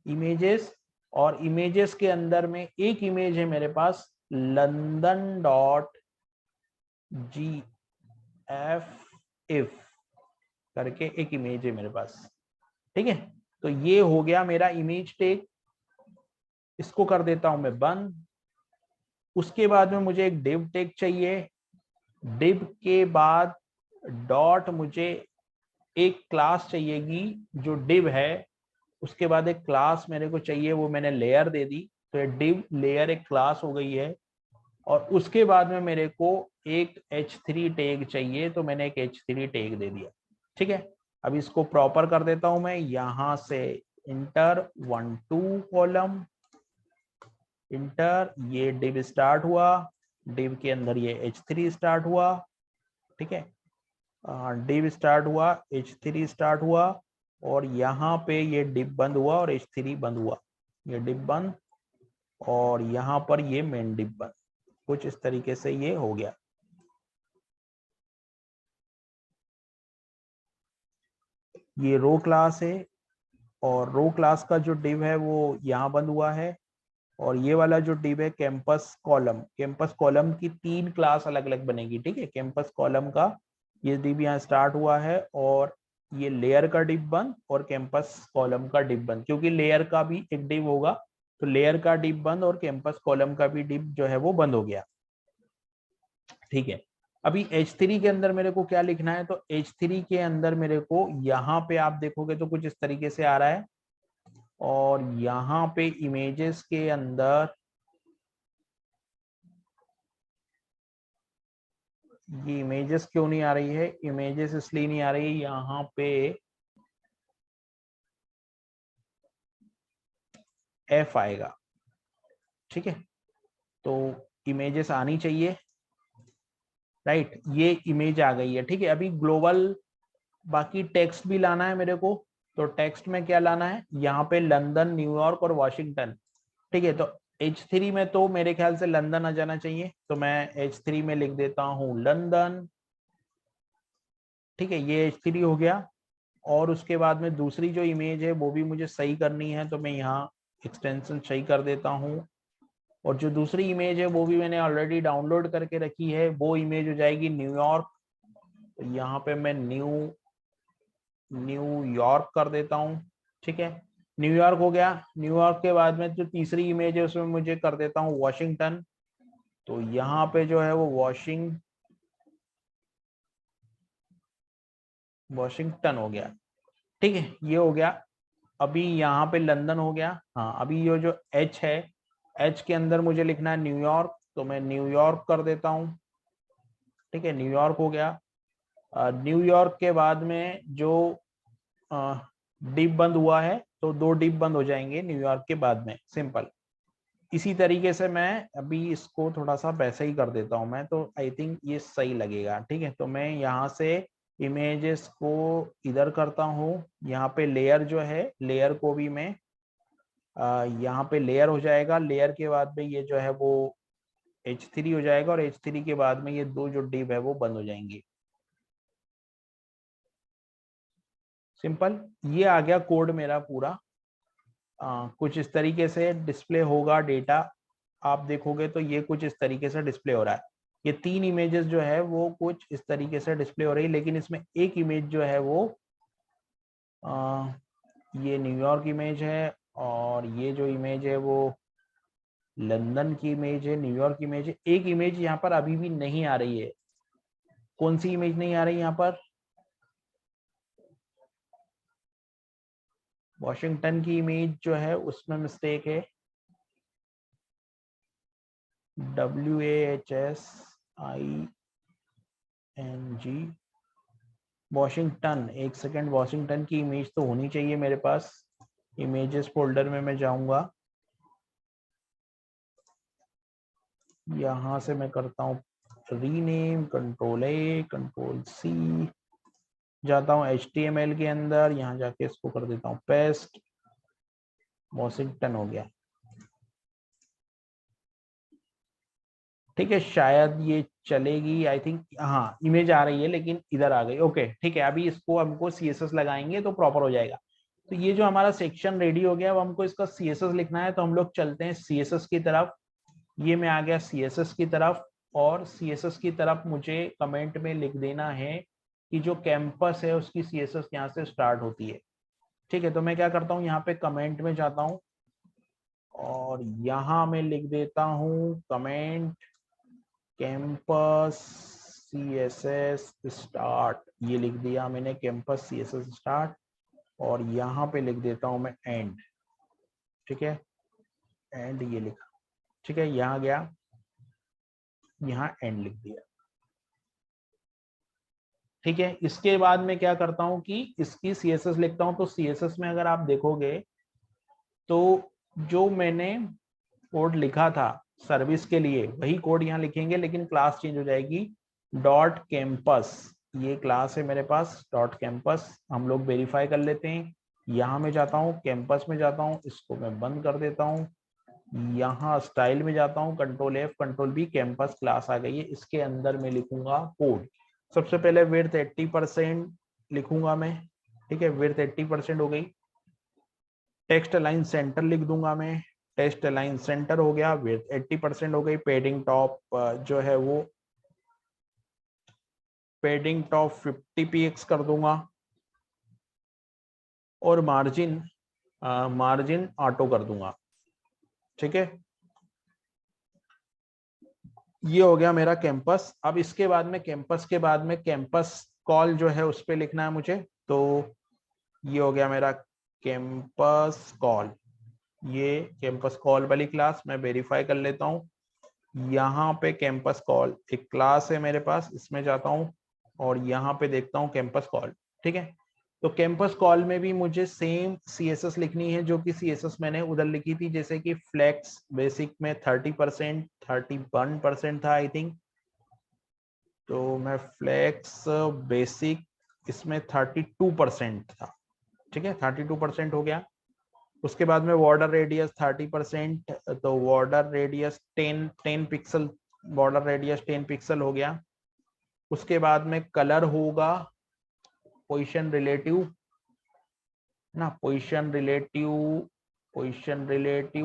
इमेजेस, और इमेजेस के अंदर में एक इमेज है मेरे पास लंदन डॉट gf करके एक इमेज है मेरे पास। ठीक है, तो ये हो गया मेरा इमेज टैग, इसको कर देता हूं मैं बंद। उसके बाद में मुझे एक div टैग चाहिए, div के बाद डॉट, मुझे एक क्लास चाहिएगी जो div है, उसके बाद एक क्लास मेरे को चाहिए, वो मैंने लेयर दे दी, तो ये div लेयर एक क्लास हो गई है। और उसके बाद में मेरे को एक h3 टैग चाहिए, तो मैंने एक h3 टैग दे दिया। ठीक है, अब इसको प्रॉपर कर देता हूं मैं, यहां से इंटर 1 2 कॉलम इंटर, ये div स्टार्ट हुआ, div के अंदर ये h3 स्टार्ट हुआ। ठीक है, div स्टार्ट हुआ, h3 स्टार्ट हुआ, और यहाँ पे ये div बंद हुआ और h3 बंद हुआ, ये div बंद, और यहाँ पर ये मेन div बंद। कुछ इस तरीके से ये हो गया। ये रो क्लास है, और रो क्लास का जो div है वो यहाँ बंद हुआ है, और ये वाला जो div है कैंपस कॉलम की 3 क्लास अलग अलग बनेगी। ठीक है, कैंपस कॉलम का ये div यहाँ स्टार्ट हुआ है, और ये लेयर का div बंद और कैंपस कॉलम का div बंद, क्योंकि लेयर का भी एक div होगा, तो लेयर का div बंद और कैंपस कॉलम का भी div जो है वो बंद हो गया। ठीक है, अभी H3 के अंदर मेरे को क्या लिखना है, तो H3 के अंदर मेरे को यहाँ पे आप देखोगे तो कुछ इस तरीके से आ रहा है, और यहाँ पे इमेजेस के अंदर ये इमेजेस क्यों नहीं आ रही है, इमेजेस इसलिए नहीं आ रही है, यहाँ पे F आएगा। ठीक है, तो इमेजेस आनी चाहिए, राइट, ये इमेज आ गई है। ठीक है, अभी ग्लोबल बाकी टेक्स्ट भी लाना है मेरे को, तो टेक्स्ट में क्या लाना है, यहाँ पे लंदन, न्यूयॉर्क और वॉशिंगटन। ठीक है, तो H3 में तो मेरे ख्याल से लंदन आ जाना चाहिए, तो मैं H3 में लिख देता हूँ लंदन। ठीक है, ये H3 हो गया, और उसके बाद में दूसरी जो इमेज है वो भी मुझे सही करनी है, तो मैं यहाँ एक्सटेंशन सही कर देता हूँ, और जो दूसरी इमेज है वो भी मैंने ऑलरेडी डाउनलोड करके रखी है, वो इमेज हो जाएगी न्यूयॉर्क। तो यहाँ पे मैं न्यूयॉर्क कर देता हूँ। ठीक है, न्यूयॉर्क हो गया। न्यूयॉर्क के बाद में जो तीसरी इमेज है उसमें मुझे कर देता हूँ वॉशिंगटन, तो यहाँ पे जो है वो वॉशिंगटन हो गया। ठीक है, ये हो गया। अभी यहाँ पे लंदन हो गया। हाँ, अभी ये जो एच है, एच के अंदर मुझे लिखना है न्यूयॉर्क, तो मैं न्यूयॉर्क कर देता हूँ। ठीक है, न्यूयॉर्क हो गया। न्यूयॉर्क के बाद में जो डिप बंद हुआ है, तो 2 डिप बंद हो जाएंगे न्यूयॉर्क के बाद में, सिंपल। इसी तरीके से मैं अभी इसको थोड़ा सा वैसे ही कर देता हूं मैं, तो आई थिंक ये सही लगेगा। ठीक है, तो मैं यहाँ से इमेजेस को इधर करता हूँ। यहाँ पे लेयर जो है, लेयर को भी मैं यहाँ पे लेयर हो जाएगा। लेयर के बाद में ये जो है वो H3 हो जाएगा, और H3 के बाद में ये 2 जो डिप है वो बंद हो जाएंगे। सिंपल, ये आ गया कोड मेरा पूरा। कुछ इस तरीके से डिस्प्ले होगा डेटा। आप देखोगे तो ये कुछ इस तरीके से डिस्प्ले हो रहा है। ये 3 इमेजेस जो है वो कुछ इस तरीके से डिस्प्ले हो रही है, लेकिन इसमें एक इमेज जो है वो ये न्यूयॉर्क इमेज है, और ये जो इमेज है वो लंदन की इमेज है, न्यूयॉर्क इमेज है। एक इमेज यहाँ पर अभी भी नहीं आ रही है। कौन सी इमेज नहीं आ रही यहाँ पर? वॉशिंगटन की इमेज जो है उसमें मिस्टेक है। WAHSING, Washington. एक सेकेंड, वॉशिंगटन की इमेज तो होनी चाहिए मेरे पास। इमेजेस फोल्डर में मैं जाऊंगा, यहां से मैं करता हूँ रीनेम, Ctrl+A Ctrl+C, जाता हूँ HTML के अंदर, यहाँ जाके इसको कर देता हूँ पेस्ट। वॉशिंगटन हो गया। ठीक है, शायद ये चलेगी, आई थिंक। हाँ, इमेज आ रही है लेकिन इधर आ गई। ओके, ठीक है, अभी इसको हमको CSS लगाएंगे तो प्रॉपर हो जाएगा। तो ये जो हमारा सेक्शन रेडी हो गया, अब हमको इसका CSS लिखना है, तो हम लोग चलते हैं CSS की तरफ। ये मैं आ गया CSS की तरफ, और CSS की तरफ मुझे कमेंट में लिख देना है कि जो कैंपस है उसकी CSS यहाँ से स्टार्ट होती है। ठीक है, तो मैं क्या करता हूँ, यहाँ पे कमेंट में जाता हूँ, और यहाँ मैं लिख देता हूँ कमेंट कैंपस CSS स्टार्ट। ये लिख दिया मैंने, कैंपस CSS स्टार्ट, और यहाँ पे लिख देता हूँ मैं एंड। ठीक है, एंड ये लिखा। ठीक है, यहाँ गया, यहाँ एंड लिख दिया। ठीक है, इसके बाद में क्या करता हूँ कि इसकी CSS लिखता हूँ। तो CSS में अगर आप देखोगे तो जो मैंने कोड लिखा था सर्विस के लिए, वही कोड यहाँ लिखेंगे, लेकिन क्लास चेंज हो जाएगी। डॉट कैंपस, ये क्लास है मेरे पास, डॉट कैंपस। हम लोग वेरीफाई कर लेते हैं। यहाँ में जाता हूँ, कैंपस में जाता हूँ, इसको मैं बंद कर देता हूँ। यहाँ स्टाइल में जाता हूँ, Ctrl+F Ctrl+V, कैंपस क्लास आ गई है। इसके अंदर मैं लिखूंगा कोड। सबसे पहले विड्थ 80% लिखूंगा मैं। ठीक है, विड्थ 80% हो गई। टेक्स्ट अलाइन सेंटर लिख दूंगा मैं। टेक्स्ट अलाइन सेंटर हो गया, विड्थ 80% हो गई। पेडिंग टॉप जो है वो पेडिंग टॉप 50 px कर दूंगा, और मार्जिन मार्जिन ऑटो कर दूंगा। ठीक है, ये हो गया मेरा कैंपस। अब इसके बाद में कैंपस के बाद में कैंपस कॉल जो है उस पर लिखना है मुझे। तो ये हो गया मेरा कैंपस कॉल। ये कैंपस कॉल वाली क्लास मैं वेरीफाई कर लेता हूँ। यहाँ पे कैंपस कॉल एक क्लास है मेरे पास, इसमें जाता हूँ, और यहाँ पे देखता हूँ कैंपस कॉल। ठीक है, तो कैंपस कॉल में भी मुझे सेम CSS लिखनी है जो कि CSS मैंने उधर लिखी थी, जैसे कि फ्लेक्स बेसिक में 30%, 31% था आई थिंक। तो मैं फ्लेक्स बेसिक इसमें 32% था। ठीक है, 32% हो गया। उसके बाद में बॉर्डर रेडियस 30%, तो border radius 10 pixel, border radius 10 pixel हो गया। उसके बाद में कलर होगा पोजीशन रिलेटिव ना, पोजीशन रिलेटिव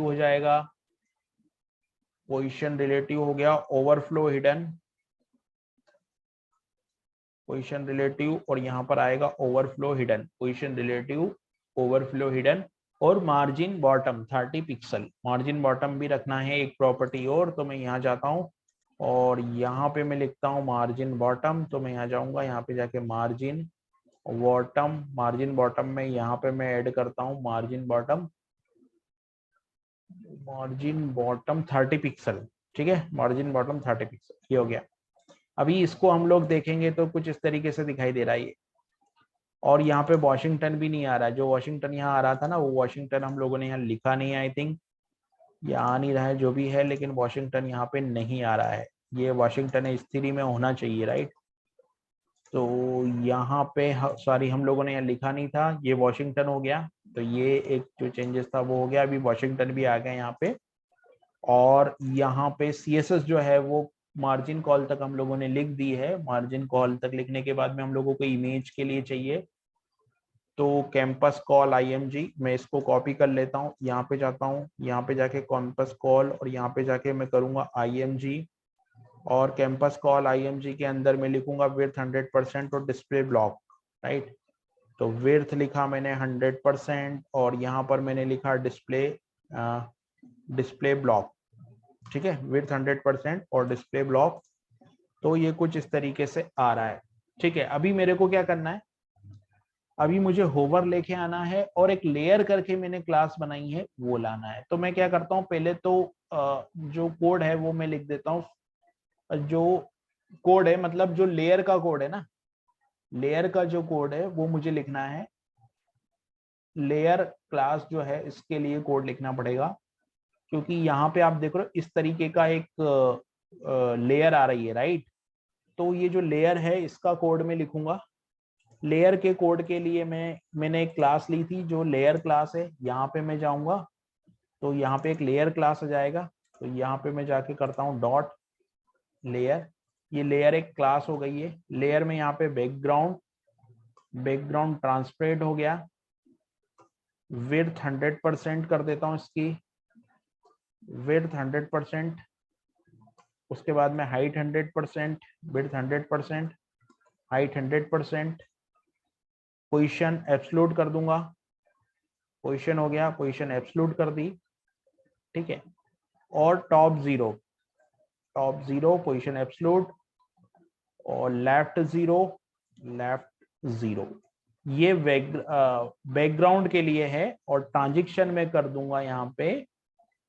हो जाएगा। पोजीशन रिलेटिव हो गया। ओवरफ्लो हिडन, पोजीशन रिलेटिव, और यहाँ पर आएगा overflow hidden, position relative, overflow hidden. और margin bottom 30 pixel, margin bottom भी रखना है एक प्रॉपर्टी। और तो मैं यहाँ जाता हूँ, और यहाँ पे मैं लिखता हूँ मार्जिन बॉटम। तो मैं यहाँ जाऊंगा, यहाँ पे जाके मार्जिन बॉटम, मार्जिन बॉटम में यहाँ पे मैं ऐड करता हूँ मार्जिन बॉटम 30 पिक्सल। ठीक है, मार्जिन बॉटम 30 पिक्सल, ये हो गया। अभी इसको हम लोग देखेंगे तो कुछ इस तरीके से दिखाई दे रहा है ये। और यहाँ पे वॉशिंगटन भी नहीं आ रहा है, जो वॉशिंगटन यहाँ आ रहा था ना, वो वॉशिंगटन हम लोगों ने यहाँ लिखा नहीं है, आई थिंक ये आ नहीं रहा है जो भी है, लेकिन वॉशिंगटन यहाँ पे नहीं आ रहा है। ये वॉशिंगटन H3 में होना चाहिए, राइट। तो यहाँ पे सॉरी, हम लोगों ने यहाँ लिखा नहीं था, ये वॉशिंगटन हो गया। तो ये एक जो चेंजेस था वो हो गया, अभी वॉशिंगटन भी आ गया यहाँ पे। और यहाँ पे CSS जो है वो मार्जिन कॉल तक हम लोगों ने लिख दी है। मार्जिन कॉल तक लिखने के बाद में हम लोगों को इमेज के लिए चाहिए, तो कैंपस कॉल IMG, मैं इसको कॉपी कर लेता हूँ, यहाँ पे जाता हूँ, यहाँ पे जाके कैंपस कॉल, और यहाँ पे जाके मैं करूँगा IMG, और कैंपस कॉल IMG के अंदर मैं लिखूंगा विड्थ 100% और डिस्प्ले ब्लॉक, राइट। तो विड्थ लिखा मैंने 100%, और यहाँ पर मैंने लिखा डिस्प्ले ब्लॉक। ठीक है, विड्थ 100% और डिस्प्ले ब्लॉक। तो ये कुछ इस तरीके से आ रहा है। ठीक है, अभी मेरे को क्या करना है, अभी मुझे होवर लेके आना है, और एक लेयर करके मैंने क्लास बनाई है वो लाना है। तो मैं क्या करता हूँ, पहले तो जो कोड है वो मैं लिख देता हूँ। जो कोड है, मतलब जो लेयर का कोड है ना, लेयर का जो कोड है वो मुझे लिखना है। लेयर क्लास जो है इसके लिए कोड लिखना पड़ेगा, क्योंकि यहाँ पे आप देख रहे हो इस तरीके का एक लेयर आ रही है, राइट। तो ये जो लेयर है इसका कोड में लिखूंगा। लेयर के कोड के लिए मैंने एक क्लास ली थी जो लेयर क्लास है। यहाँ पे मैं जाऊंगा तो यहाँ पे एक लेयर क्लास आ जाएगा। तो यहाँ पे मैं जाके करता हूँ डॉट लेयर। ये लेयर एक क्लास हो गई है। लेयर में यहाँ पे बैकग्राउंड ट्रांसपेरेंट हो गया। विड्थ 100% कर देता हूँ इसकी, विड्थ 100%। उसके बाद में height 100%, width 100%, height 100%। Position absolute कर दूंगा, पोजीशन हो गया, पोजीशन एब्सोल्यूट कर दी। ठीक है, और टॉप जीरो पोजीशन एब्सोल्यूट, और लेफ्ट जीरो। ये बैकग्राउंड के लिए है। और ट्रांजिशन में कर दूंगा यहाँ पे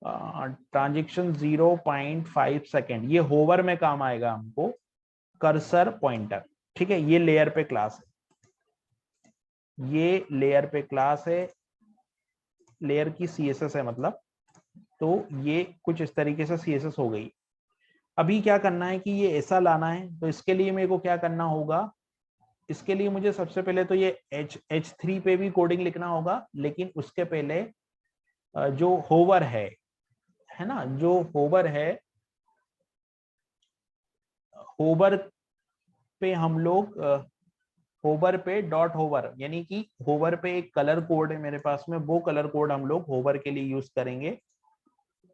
ट्रांजिशन 0.5 सेकेंड। ये होवर में काम आएगा हमको, कर्सर पॉइंटर। ठीक है, ये लेयर पे क्लास है, ये लेयर पे क्लास है, लेयर की CSS है मतलब। तो ये कुछ इस तरीके से CSS हो गई। अभी क्या करना है कि ये ऐसा लाना है, तो इसके लिए मेरे को क्या करना होगा, इसके लिए मुझे सबसे पहले तो ये H3 पे भी कोडिंग लिखना होगा, लेकिन उसके पहले जो होवर है ना, जो होवर है, होवर पे हम लोग होवर पे डॉट होवर, यानी कि होवर पे एक कलर कोड है मेरे पास में, वो कलर कोड हम लोग होवर के लिए यूज करेंगे।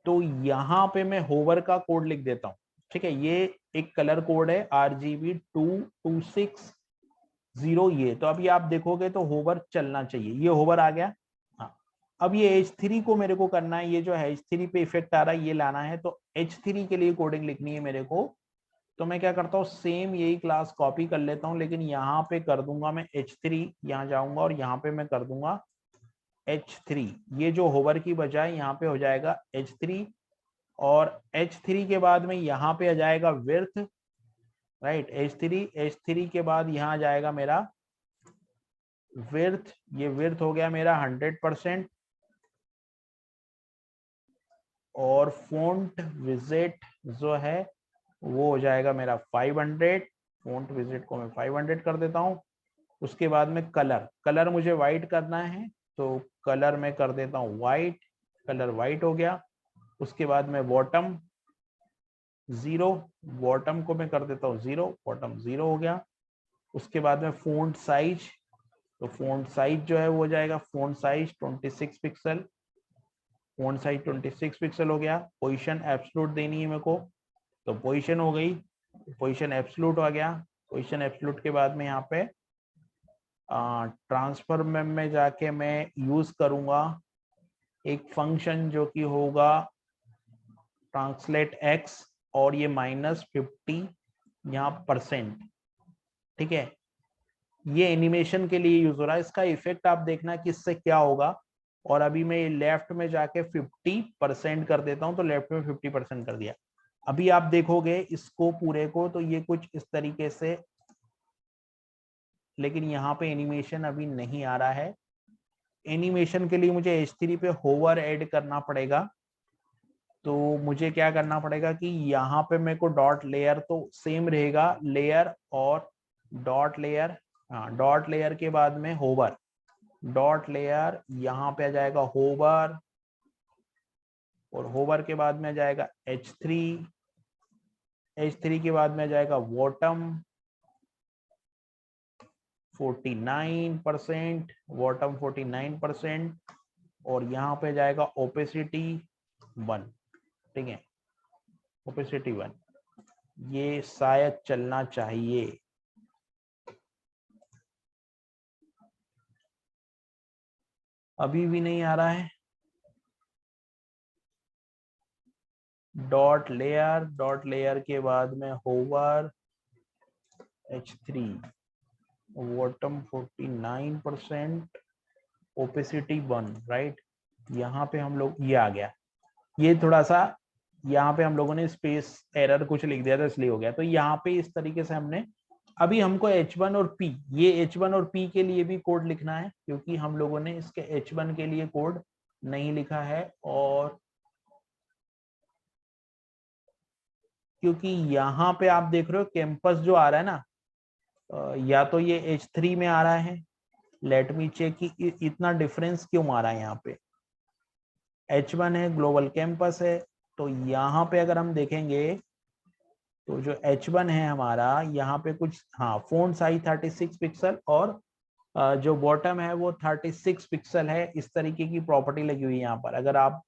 तो यहाँ पे मैं होवर का कोड लिख देता हूँ। ठीक है, ये एक कलर कोड है RGB 2260। ये तो अभी आप देखोगे तो होवर चलना चाहिए, ये होवर आ गया। हाँ, अब ये H3 को मेरे को करना है, ये जो है H3 पे इफेक्ट आ रहा है ये लाना है। तो H3 के लिए कोडिंग लिखनी है मेरे को। तो मैं क्या करता हूँ, सेम यही क्लास कॉपी कर लेता हूँ, लेकिन यहाँ पे कर दूंगा मैं H3, यहाँ जाऊंगा और यहाँ पे मैं कर दूंगा H3। ये जो होवर की बजाय यहाँ पे हो जाएगा H3, और H3 के बाद में यहाँ पे आ जाएगा विड्थ, राइट। H3 के बाद यहाँ आ जाएगा मेरा विड्थ। ये विड्थ हो गया मेरा 100%, और फ़ॉन्ट विजेट जो है वो हो जाएगा मेरा 500। फ़ॉन्ट विजेट को मैं 500 कर देता हूँ। उसके बाद में कलर मुझे वाइट करना है, तो कलर में कर देता हूँ वाइट, कलर वाइट हो गया। उसके बाद में बॉटम 0, बॉटम को मैं कर देता हूँ 0, बॉटम 0 हो गया। उसके बाद में फ़ॉन्ट साइज, तो फ़ॉन्ट साइज जो है वो हो जाएगा font size 26 pixel, font size 26 pixel हो गया। पोजीशन एब्सोल्यूट देनी है मेरे को, तो पोजीशन हो गई, पोजीशन एब्सोल्यूट आ गया। पोजीशन एब्सोल्यूट के बाद में यहाँ पे ट्रांसफर में जाके मैं यूज करूंगा एक फंक्शन जो कि होगा ट्रांसलेट x, और ये -50 यहाँ %। ठीक है, ये एनिमेशन के लिए यूज हो रहा है। इसका इफेक्ट आप देखना कि इससे क्या होगा। और अभी मैं लेफ्ट में जाके 50% कर देता हूं, तो लेफ्ट में 50% कर दिया। अभी आप देखोगे इसको पूरे को, तो ये कुछ इस तरीके से, लेकिन यहाँ पे एनिमेशन अभी नहीं आ रहा है। एनिमेशन के लिए मुझे H3 पे होवर ऐड करना पड़ेगा। तो मुझे क्या करना पड़ेगा कि यहाँ पे मेरे को डॉट लेयर तो सेम रहेगा, लेयर और डॉट लेयर। हाँ, डॉट लेयर के बाद में होवर, डॉट लेयर, यहाँ पे आ जाएगा होवर, और होवर के बाद में आ जाएगा H3, H3 के बाद में आ जाएगा बॉटम 49%, बॉटम 49%, और यहाँ पे जाएगा ओपेसिटी 1। ठीक है, ओपेसिटी 1, ये शायद चलना चाहिए। अभी भी नहीं आ रहा है। डॉट लेयर, डॉट लेयर के बाद में hover, H3, bottom 49%, opacity 1, right. यहाँ पे हम लोग, ये आ गया। ये थोड़ा सा यहाँ पे हम लोगों ने स्पेस एरर कुछ लिख दिया था, इसलिए हो गया। तो यहाँ पे इस तरीके से हमने, अभी हमको H1 और P, ये H1 और P के लिए भी कोड लिखना है, क्योंकि हम लोगों ने इसके H1 के लिए कोड नहीं लिखा है। और क्योंकि यहाँ पे आप देख रहे हो कैंपस जो आ रहा है ना, या तो ये H3 में आ रहा है, लेट मी चेक कि इतना डिफरेंस क्यों आ रहा है। यहाँ पे H1 है, ग्लोबल कैंपस है, तो यहाँ पे अगर हम देखेंगे तो जो H1 है हमारा, यहाँ पे कुछ, हाँ, फोंट साइज 36 पिक्सल, और जो बॉटम है वो 36 पिक्सल है। इस तरीके की प्रॉपर्टी लगी हुई है यहाँ पर। अगर आप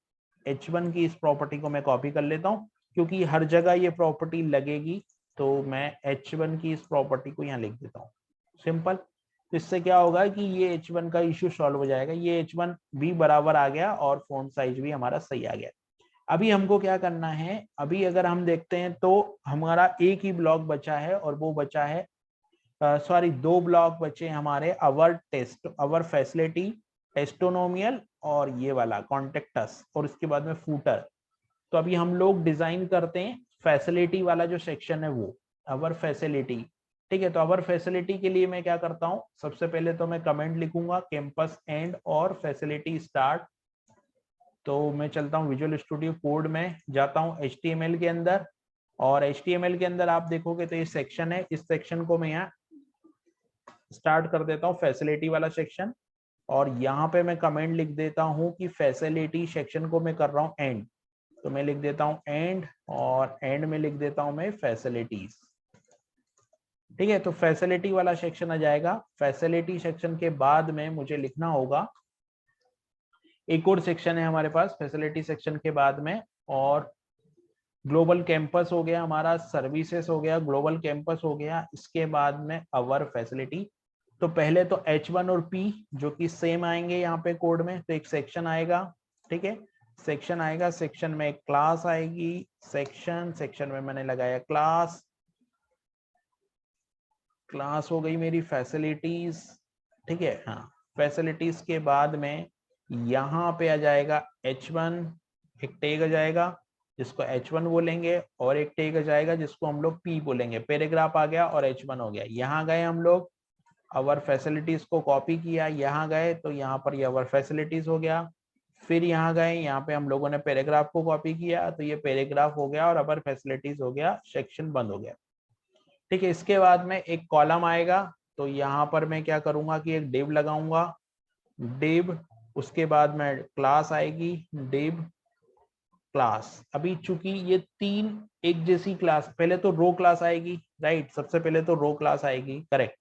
H1 की इस प्रॉपर्टी को मैं कॉपी कर लेता हूँ, क्योंकि हर जगह ये प्रॉपर्टी लगेगी, तो मैं H1 की इस प्रॉपर्टी को यहाँ लिख देता हूँ, सिंपल। तो इससे क्या होगा कि ये H1 का इश्यू सॉल्व हो जाएगा। ये H1 भी बराबर आ गया और फोंट साइज भी हमारा सही आ गया। अभी हमको क्या करना है, अभी अगर हम देखते हैं तो हमारा एक ही ब्लॉक बचा है, और वो बचा है, सॉरी, दो ब्लॉक बचे हमारे, अवर टेस्ट, अवर फैसिलिटी, टेस्टोनोमियल, और ये वाला कॉन्टेक्टस, और इसके बाद में फूटर। तो अभी हम लोग डिजाइन करते हैं फैसिलिटी वाला जो सेक्शन है, वो अवर फैसिलिटी। ठीक है, तो अवर फैसिलिटी के लिए मैं क्या करता हूँ, सबसे पहले तो मैं कमेंट लिखूंगा कैंपस एंड और फैसिलिटी स्टार्ट। तो मैं चलता हूँ विजुअल स्टूडियो कोड में, जाता हूँ HTML के अंदर, और HTML के अंदर आप देखोगे तो ये सेक्शन है, इस सेक्शन को मैं यहाँ स्टार्ट कर देता हूँ, फैसिलिटी वाला सेक्शन। और यहाँ पे मैं कमेंट लिख देता हूँ कि फैसिलिटी सेक्शन को मैं कर रहा हूँ एंड। तो मैं लिख देता हूँ एंड, और एंड में लिख देता हूँ मैं फैसिलिटीज। ठीक है, तो फैसिलिटी वाला सेक्शन आ जाएगा। फैसिलिटी सेक्शन के बाद में मुझे लिखना होगा, एक और सेक्शन है हमारे पास फैसिलिटी सेक्शन के बाद में, और ग्लोबल कैंपस हो गया हमारा, सर्विसेज हो गया, ग्लोबल कैंपस हो गया, इसके बाद में अवर फैसिलिटी। तो पहले तो H1 और P जो कि सेम आएंगे यहाँ पे कोड में, तो एक सेक्शन आएगा। ठीक है, सेक्शन आएगा, सेक्शन में एक क्लास आएगी, सेक्शन में मैंने लगाया क्लास, क्लास हो गई मेरी फैसिलिटीज। ठीक है, हाँ, फैसिलिटीज के बाद में यहाँ पे आ जाएगा H1, एक टैग आ जाएगा जिसको H1 बोलेंगे, और एक टैग आ जाएगा जिसको हम लोग P बोलेंगे। पैराग्राफ आ गया और H1 हो गया। यहाँ गए हम लोग, अवर फैसिलिटीज को कॉपी किया, यहाँ गए तो यहाँ पर ये अवर फैसिलिटीज हो गया। फिर यहाँ गए, यहाँ पे हम लोगों ने पैराग्राफ को कॉपी किया, तो ये पैराग्राफ हो गया और अवर फैसिलिटीज हो गया, सेक्शन बंद हो गया। ठीक है, इसके बाद में एक कॉलम आएगा, तो यहाँ पर मैं क्या करूंगा कि एक डिव लगाऊंगा, डिव, उसके बाद में क्लास आएगी, डिव क्लास। अभी चूंकि ये तीन एक जैसी क्लास, पहले तो रो क्लास आएगी, राइट, सबसे पहले तो रो क्लास आएगी, करेक्ट।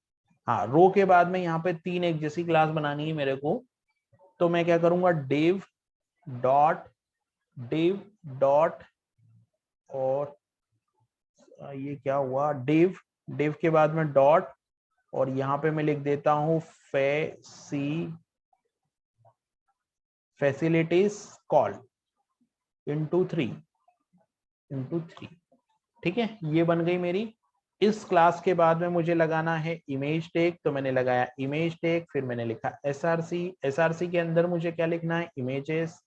हाँ, रो के बाद में यहाँ पे तीन एक जैसी क्लास बनानी है मेरे को। तो मैं क्या करूंगा, डिव डॉट, और ये क्या हुआ, डिव, डिव के बाद में डॉट, और यहाँ पे मैं लिख देता हूँ फैसिलिटीज कॉल इंटू थ्री। ठीक है, ये बन गई मेरी इस क्लास के बाद में मुझे लगाना है इमेज टैग, तो मैंने लगाया इमेज टैग, फिर मैंने लिखा एसआरसी। एसआरसी के अंदर मुझे क्या लिखना है, इमेजेस।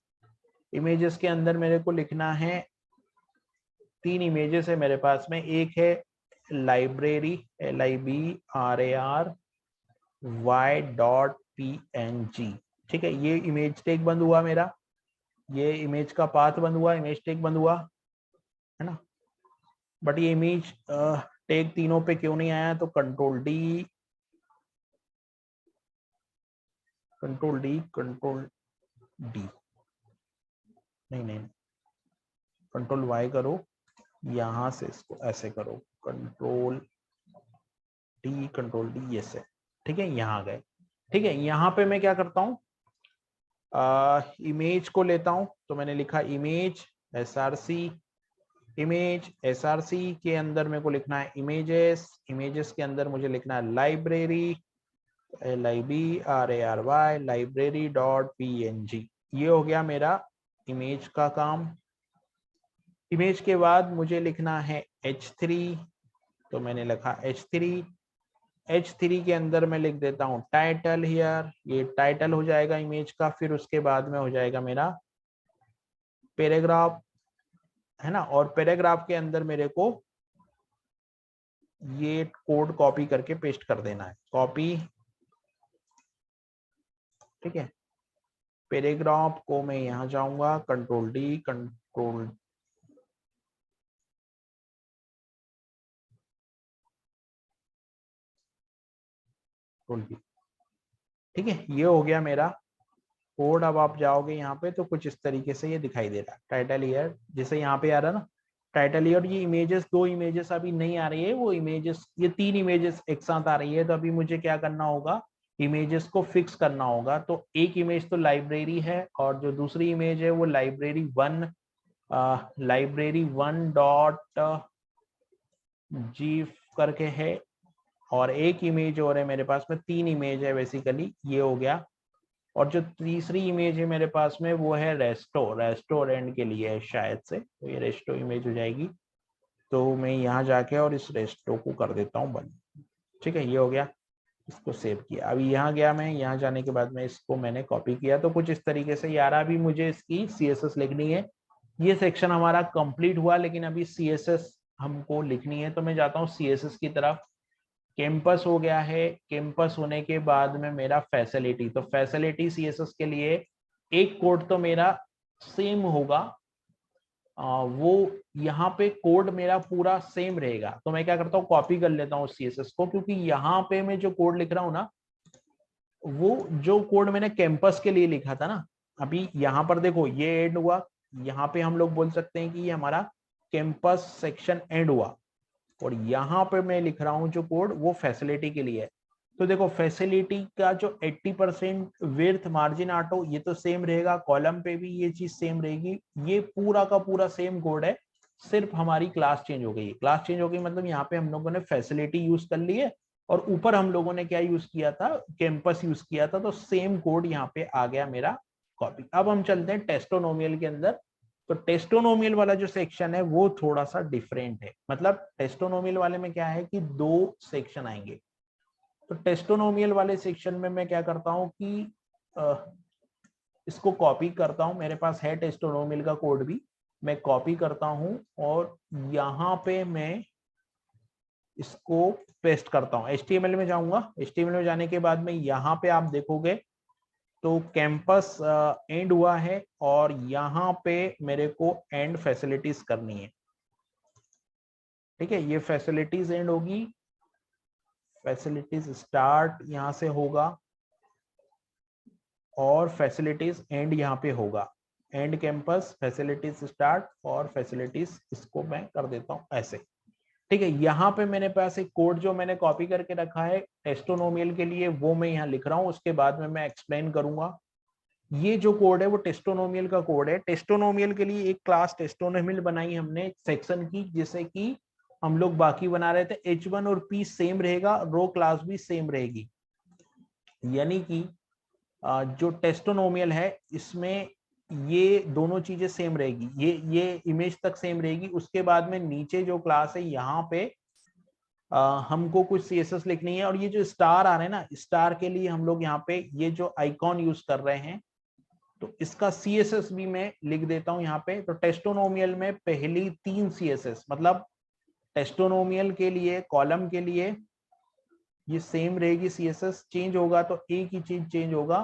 इमेजेस के अंदर मेरे को लिखना है 3 इमेजेस है मेरे पास में। एक है लाइब्रेरी, LIBRARY.PNG। ठीक है, ये इमेज टैग बंद हुआ मेरा, ये इमेज का पाथ बंद हुआ, इमेज टैग बंद हुआ, है ना। बट ये इमेज टैग तीनों पे क्यों नहीं आया, तो कंट्रोल डी, नहीं, कंट्रोल वाई करो, यहां से इसको ऐसे करो, कंट्रोल डी, ऐसे। ठीक है, यहाँ गए। ठीक है, यहाँ पे मैं क्या करता हूँ, इमेज को लेता हूँ, तो मैंने लिखा इमेज एसआरसी। इमेज एसआरसी के अंदर मेरे को लिखना है इमेजेस। इमेजेस के अंदर मुझे लिखना है लाइब्रेरी, LIBRARY, library.png। ये हो गया मेरा इमेज का काम। इमेज के बाद मुझे लिखना है H3, तो मैंने लिखा H3 के अंदर मैं लिख देता हूँ टाइटल हियर, ये टाइटल हो जाएगा इमेज का। फिर उसके बाद में हो जाएगा मेरा पैराग्राफ, है ना। और पैराग्राफ के अंदर मेरे को ये कोड कॉपी करके पेस्ट कर देना है, कॉपी। ठीक है, पैराग्राफ को मैं यहाँ जाऊंगा, कंट्रोल डी, कंट्रोल डी। ठीक है, ये हो गया मेरा कोड। अब आप जाओगे यहाँ पे तो कुछ इस तरीके से ये दिखाई दे रहा है, टाइटल ईयर जैसे यहाँ पे आ रहा है ना, टाइटल ईयर। ये इमेजेस, 2 इमेजेस अभी नहीं आ रही है, वो इमेजेस, ये 3 इमेजेस एक साथ आ रही है। तो अभी मुझे क्या करना होगा, इमेजेस को फिक्स करना होगा। तो एक इमेज तो लाइब्रेरी है, और जो दूसरी इमेज है वो लाइब्रेरी 1 डॉट जी करके है, और एक इमेज और है मेरे पास में। 3 इमेज है बेसिकली, ये हो गया। और जो तीसरी इमेज है मेरे पास में वो है रेस्टोरेंट के लिए है शायद से, तो ये रेस्टो इमेज हो जाएगी। तो मैं यहाँ जाके और इस रेस्टो को कर देता हूँ बंद। ठीक है, ये हो गया, इसको सेव किया। अभी यहाँ गया मैं, यहाँ जाने के बाद में इसको मैंने कॉपी किया, तो कुछ इस तरीके से। यार अभी मुझे इसकी CSS लिखनी है। ये सेक्शन हमारा कंप्लीट हुआ, लेकिन अभी CSS हमको लिखनी है। तो मैं जाता हूँ CSS की तरफ। कैंपस हो गया है, कैंपस होने के बाद में मेरा फैसिलिटी, तो फैसिलिटी CSS के लिए एक कोड तो मेरा सेम होगा, वो यहाँ पे कोड मेरा पूरा सेम रहेगा। तो मैं क्या करता हूँ, कॉपी कर लेता हूँ CSS को, क्योंकि यहाँ पे मैं जो कोड लिख रहा हूँ ना, वो जो कोड मैंने कैंपस के लिए लिखा था ना, अभी यहाँ पर देखो ये एंड हुआ। यहाँ पे हम लोग बोल सकते हैं कि ये हमारा कैंपस सेक्शन एंड हुआ, और यहाँ पे मैं लिख रहा हूँ जो कोड, वो फैसिलिटी के लिए है। तो देखो फैसिलिटी का जो 80% विड्थ मार्जिन ऑटो, ये तो सेम रहेगा। कॉलम पे भी ये चीज सेम रहेगी। ये पूरा का पूरा सेम कोड है, सिर्फ हमारी क्लास चेंज हो गई है। क्लास चेंज हो गई मतलब यहाँ पे हम लोगों ने फैसिलिटी यूज कर ली है, और ऊपर हम लोगों ने क्या यूज किया था, कैंपस यूज किया था। तो सेम कोड यहाँ पे आ गया मेरा कॉपी। अब हम चलते हैं टेस्टोनोमियल के अंदर। तो टेस्टोनोमियल वाला जो सेक्शन है वो थोड़ा सा डिफरेंट है। मतलब टेस्टोनोमियल वाले में क्या है कि 2 सेक्शन आएंगे। तो टेस्टोनोमियल वाले सेक्शन में मैं क्या करता हूँ कि इसको कॉपी करता हूँ। मेरे पास है टेस्टोनोमियल का कोड भी, मैं कॉपी करता हूँ और यहाँ पे मैं इसको पेस्ट करता हूँ। HTML में जाऊंगा। HTML में जाने के बाद में यहाँ पे आप देखोगे तो कैंपस एंड हुआ है, और यहाँ पे मेरे को एंड फैसिलिटीज करनी है। ठीक है, ये फैसिलिटीज एंड होगी, फैसिलिटीज स्टार्ट यहाँ से होगा, और फैसिलिटीज एंड यहाँ पे होगा। एंड कैंपस, फैसिलिटीज स्टार्ट, और फैसिलिटीज, इसको मैं कर देता हूँ ऐसे। ठीक है, यहाँ पे मेरे पास एक कोड जो मैंने कॉपी करके रखा है टेस्टोनोमियल के लिए, वो मैं यहाँ लिख रहा हूँ। उसके बाद में मैं एक्सप्लेन करूंगा। ये जो कोड है वो टेस्टोनोमियल का कोड है। टेस्टोनोमियल के लिए एक क्लास टेस्टोनोमियल बनाई हमने सेक्शन की, जैसे कि हम लोग बाकी बना रहे थे। H1 और P सेम रहेगा, रो क्लास भी सेम रहेगी। यानी कि जो टेस्टोनोमियल है इसमें ये दोनों चीजें सेम रहेगी। ये इमेज तक सेम रहेगी। उसके बाद में नीचे जो क्लास है यहाँ पे हमको कुछ CSS लिखनी है, और ये जो स्टार आ रहे हैं ना, स्टार के लिए हम लोग यहाँ पे ये जो आइकॉन यूज कर रहे हैं, तो इसका CSS भी मैं लिख देता हूं यहाँ पे। तो टेस्टोनोमियल में पहली 3 CSS, मतलब टेस्टोनोमियल के लिए कॉलम के लिए ये सेम रहेगी CSS, चेंज होगा तो एक ही चीज चेंज होगा,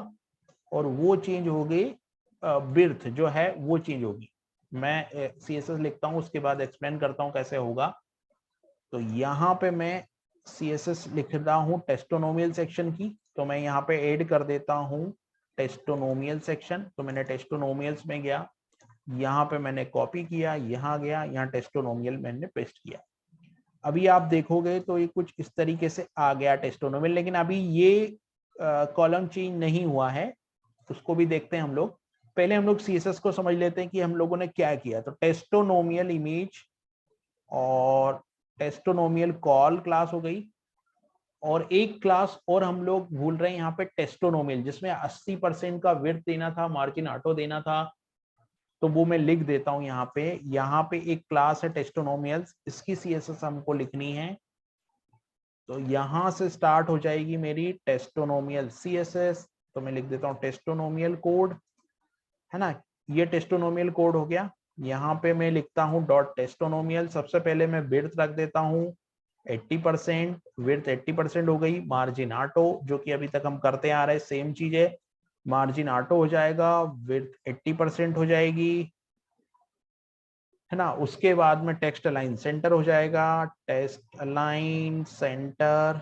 और वो चेंज हो गई बिर्थ जो है वो चेंज होगी। मैं CSS लिखता हूं, उसके बाद एक्सप्लेन करता हूं कैसे होगा। तो यहाँ पे मैं CSS लिख रहा हूं टेस्टोनोमियल सेक्शन की, तो मैं यहाँ पे ऐड कर देता हूं टेस्टोनोमियल सेक्शन। तो मैंने टेस्टोनोमियल्स में गया, यहाँ पे मैंने कॉपी किया, यहाँ गया, यहाँ टेस्टोनोमियल मैंने पेस्ट किया। अभी आप देखोगे तो ये कुछ इस तरीके से आ गया टेस्टोनोमियल, लेकिन अभी ये कॉलम चेंज नहीं हुआ है, उसको भी देखते हैं हम लोग। पहले हम लोग CSS को समझ लेते हैं कि हम लोगों ने क्या किया। तो टेस्टोनोमियल इमेज और टेस्टोनोमियल कॉल क्लास हो गई, और एक क्लास और हम लोग भूल रहे हैं यहाँ पे टेस्टोनोमियल, जिसमें 80% का विड्थ देना था, मार्जिन ऑटो देना था, तो वो मैं लिख देता हूं यहाँ पे। यहाँ पे एक क्लास है टेस्टोनोमियल्स, इसकी CSS हमको लिखनी है। तो यहां से स्टार्ट हो जाएगी मेरी टेस्टोनोमियल CSS। तो मैं लिख देता हूँ टेस्टोनोमियल कोड, है ना, ये टेस्टोनोमियल कोड हो गया। यहाँ पे मैं लिखता हूँ डॉट टेस्टोनोमियल। सबसे पहले मैं विड्थ रख देता हूँ 80%, विड्थ 80% हो गई। मार्जिन ऑटो, जो कि अभी तक हम करते आ रहे हैं, सेम चीज है, मार्जिन ऑटो हो जाएगा, विड्थ 80% हो जाएगी, है ना। उसके बाद में टेक्स्ट अलाइन सेंटर हो जाएगा, टेक्स्ट अलाइन सेंटर,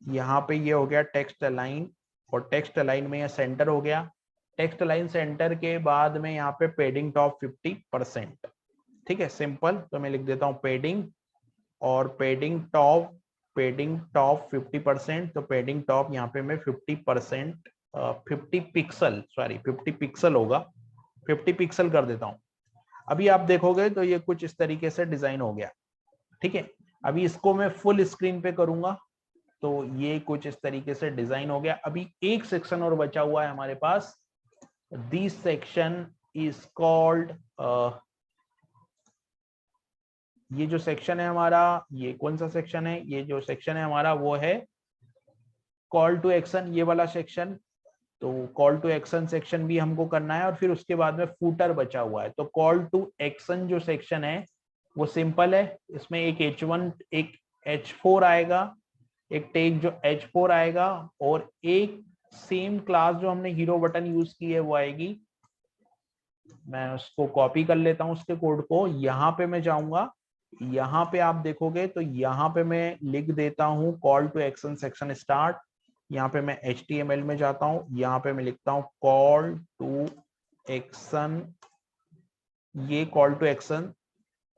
यहाँ पे ये हो गया टेक्स्ट अलाइन, और टेक्स्ट अलाइन में ये सेंटर हो गया। टेक्स्ट अलाइन सेंटर के बाद में यहाँ पे पेडिंग टॉप 50%, ठीक है, सिंपल। तो मैं लिख देता हूँ पेडिंग, और पेडिंग टॉप 50%। तो पेडिंग टॉप यहाँ पे मैं 50%, 50 पिक्सल, सॉरी 50 पिक्सल होगा, 50 पिक्सल कर देता हूँ। अभी आप देखोगे तो ये कुछ इस तरीके से डिजाइन हो गया, ठीक है। अभी इसको मैं फुल स्क्रीन पे करूंगा, तो ये कुछ इस तरीके से डिजाइन हो गया। अभी एक सेक्शन और बचा हुआ है हमारे पास। दिस सेक्शन इज कॉल्ड, ये जो सेक्शन है हमारा, ये कौन सा सेक्शन है, ये जो सेक्शन है हमारा वो है कॉल टू एक्शन, ये वाला सेक्शन। तो कॉल टू एक्शन सेक्शन भी हमको करना है, और फिर उसके बाद में फूटर बचा हुआ है। तो कॉल टू एक्शन जो सेक्शन है वो सिंपल है, इसमें एक H1 एक H4 आएगा, एक टैग जो H4 आएगा, और एक सेम क्लास जो हमने हीरो बटन यूज की है वो आएगी। मैं उसको कॉपी कर लेता हूं उसके कोड को, यहाँ पे मैं जाऊंगा, यहाँ पे आप देखोगे तो यहाँ पे मैं लिख देता हूँ call to action section start. यहाँ पे मैं HTML में जाता हूँ, यहाँ पे मैं लिखता हूँ कॉल टू एक्शन, ये कॉल टू एक्शन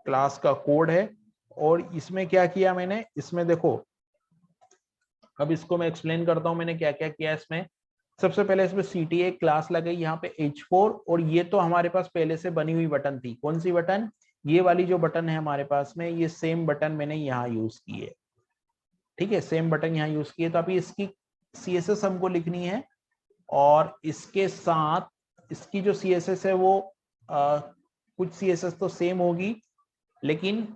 क्लास का कोड है। और इसमें क्या किया मैंने, इसमें देखो, अब इसको मैं एक्सप्लेन करता हूँ मैंने क्या क्या किया इसमें। सबसे पहले इसमें CTA क्लास लगाई, यहाँ पे H4, और ये तो हमारे पास पहले से बनी हुई बटन थी। कौन सी बटन, ये वाली जो बटन है हमारे पास में, ये सेम बटन मैंने यहाँ यूज की है, ठीक है, सेम बटन यहाँ यूज की है। तो अभी इसकी CSS हमको लिखनी है, और इसके साथ इसकी जो CSS है वो कुछ CSS तो सेम होगी, लेकिन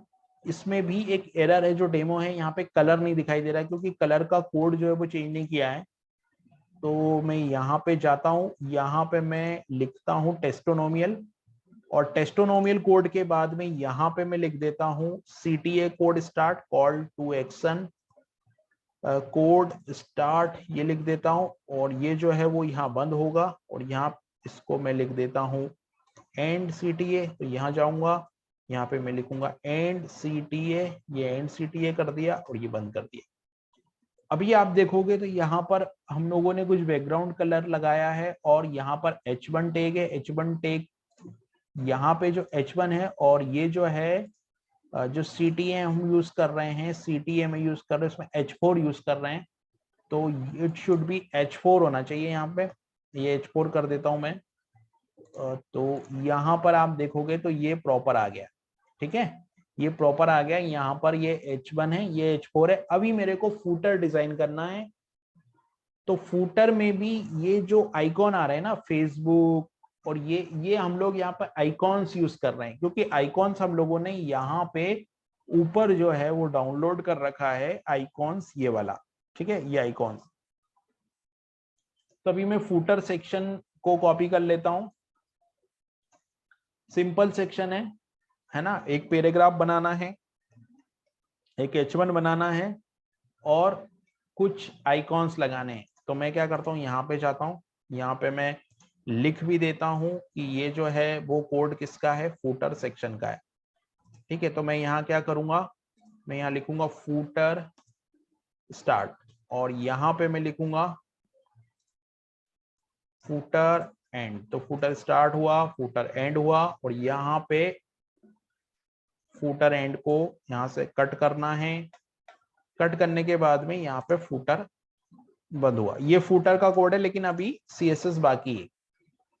इसमें भी एक एरर है जो डेमो है, यहाँ पे कलर नहीं दिखाई दे रहा है, क्योंकि कलर का कोड जो है वो चेंज नहीं किया है। तो मैं यहाँ पे जाता हूँ, यहाँ पे मैं लिखता हूँ टेस्टोनोमियल, और टेस्टोनोमियल कोड के बाद में यहाँ पे मैं लिख देता हूँ CTA code start, call to action code start, ये लिख देता हूँ। और ये जो है वो यहाँ बंद होगा, और यहाँ इसको मैं लिख देता हूँ एंड CTA। तो यहाँ जाऊंगा, यहाँ पे मैं लिखूंगा एंड CTA, ये एंड CTA कर दिया, और ये बंद कर दिया। अभी आप देखोगे तो यहाँ पर हम लोगों ने कुछ बैकग्राउंड कलर लगाया है, और यहाँ पर H1 टैग है, H1 टैग यहाँ पे जो H1 है, और ये जो है जो CTA हम यूज कर रहे हैं, CTA में यूज कर रहे हैं, उसमें H4 यूज कर रहे हैं। तो इट शुड बी H4 होना चाहिए यहाँ पे, ये H4 कर देता हूं मैं। तो यहाँ पर आप देखोगे तो ये प्रॉपर आ गया, ठीक है, ये प्रॉपर आ गया। यहाँ पर ये H1 है, ये H4 है। अभी मेरे को फूटर डिजाइन करना है, तो फूटर में भी ये जो आइकॉन आ रहे हैं ना, फेसबुक, और ये हम लोग यहाँ पर आइकॉन्स यूज कर रहे हैं, क्योंकि आइकॉन्स हम लोगों ने यहाँ पे ऊपर जो है वो डाउनलोड कर रखा है आइकॉन्स, ये वाला, ठीक है, ये आइकॉन्स। तो अभी मैं फूटर सेक्शन को कॉपी कर लेता हूं। सिंपल सेक्शन है ना, एक पैराग्राफ बनाना है, एक H1 बनाना है और कुछ आइकॉन्स लगाने हैं। तो मैं क्या करता हूँ, यहाँ पे जाता हूँ, यहाँ पे मैं लिख भी देता हूँ कि ये जो है वो कोड किसका है, फूटर सेक्शन का है। ठीक है, तो मैं यहाँ क्या करूंगा, मैं यहाँ लिखूंगा फूटर स्टार्ट और यहाँ पे मैं लिखूंगा फूटर एंड। तो फूटर स्टार्ट हुआ, फूटर एंड हुआ और यहाँ पे फूटर एंड को यहाँ से कट करना है। कट करने के बाद में यहाँ पे फूटर बंद हुआ। ये फूटर का कोड है, लेकिन अभी CSS बाकी है।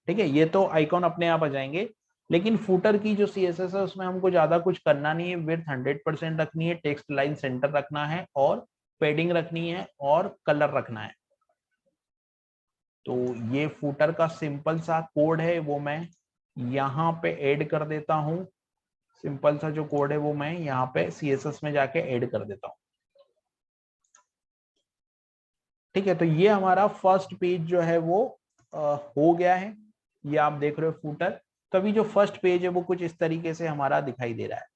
ठीक है, ये तो आइकॉन अपने आप आ जाएंगे, लेकिन फूटर की जो CSS है उसमें हमको ज्यादा कुछ करना नहीं है। विड्थ 100% रखनी है, टेक्स्ट लाइन सेंटर रखना है और पेडिंग रखनी है और कलर रखना है। तो ये फूटर का सिंपल सा कोड है, वो मैं यहाँ पे ऐड कर देता हूँ। सिंपल सा जो कोड है वो मैं यहाँ पे CSS में जाके ऐड कर देता हूँ। ठीक है, तो ये हमारा फर्स्ट पेज जो है वो हो गया है। ये आप देख रहे हो फूटर। तो अभी जो फर्स्ट पेज है वो कुछ इस तरीके से हमारा दिखाई दे रहा है।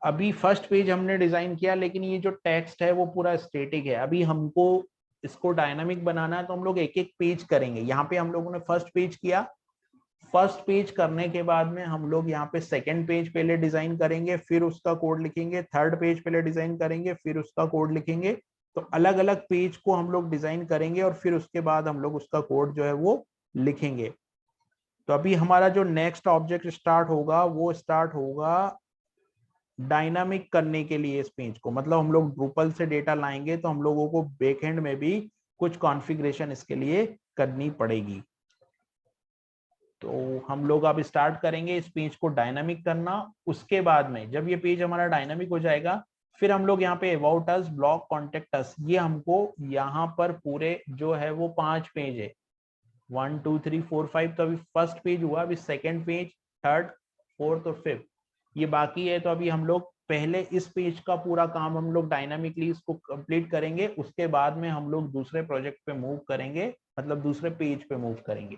अभी फर्स्ट पेज हमने डिजाइन किया, लेकिन ये जो टेक्स्ट है वो पूरा स्टेटिक है। अभी हमको इसको डायनामिक बनाना है, तो हम लोग एक एक पेज करेंगे। यहाँ पे हम लोगों ने फर्स्ट पेज किया। फर्स्ट पेज करने के बाद में हम लोग यहाँ पे सेकंड पेज पहले डिजाइन करेंगे, फिर उसका कोड लिखेंगे। थर्ड पेज पहले डिजाइन करेंगे, फिर उसका कोड लिखेंगे। तो अलग अलग पेज को हम लोग डिजाइन करेंगे और फिर उसके बाद हम लोग उसका कोड जो है वो लिखेंगे। तो अभी हमारा जो नेक्स्ट ऑब्जेक्ट स्टार्ट होगा वो स्टार्ट होगा डायनामिक करने के लिए इस पेज को। मतलब हम लोग ड्रूपल से डेटा लाएंगे तो हम लोगों को बैकएंड में भी कुछ कॉन्फ़िगरेशन इसके लिए करनी पड़ेगी। तो हम लोग अब स्टार्ट करेंगे इस पेज को डायनामिक करना। उसके बाद में जब ये पेज हमारा डायनामिक हो जाएगा, फिर हम लोग यहाँ पे about us, blog, contact us, ये हमको यहाँ पर पूरे जो है वो 5 पेज है, 1 2 3 4 5। तो अभी फर्स्ट पेज हुआ, अभी सेकेंड पेज, थर्ड, फोर्थ और फिफ्थ ये बाकी है। तो अभी हम लोग पहले इस पेज का पूरा काम हम लोग डायनामिकली इसको कंप्लीट करेंगे। उसके बाद में हम लोग दूसरे प्रोजेक्ट पे मूव करेंगे, मतलब दूसरे पेज पे मूव करेंगे।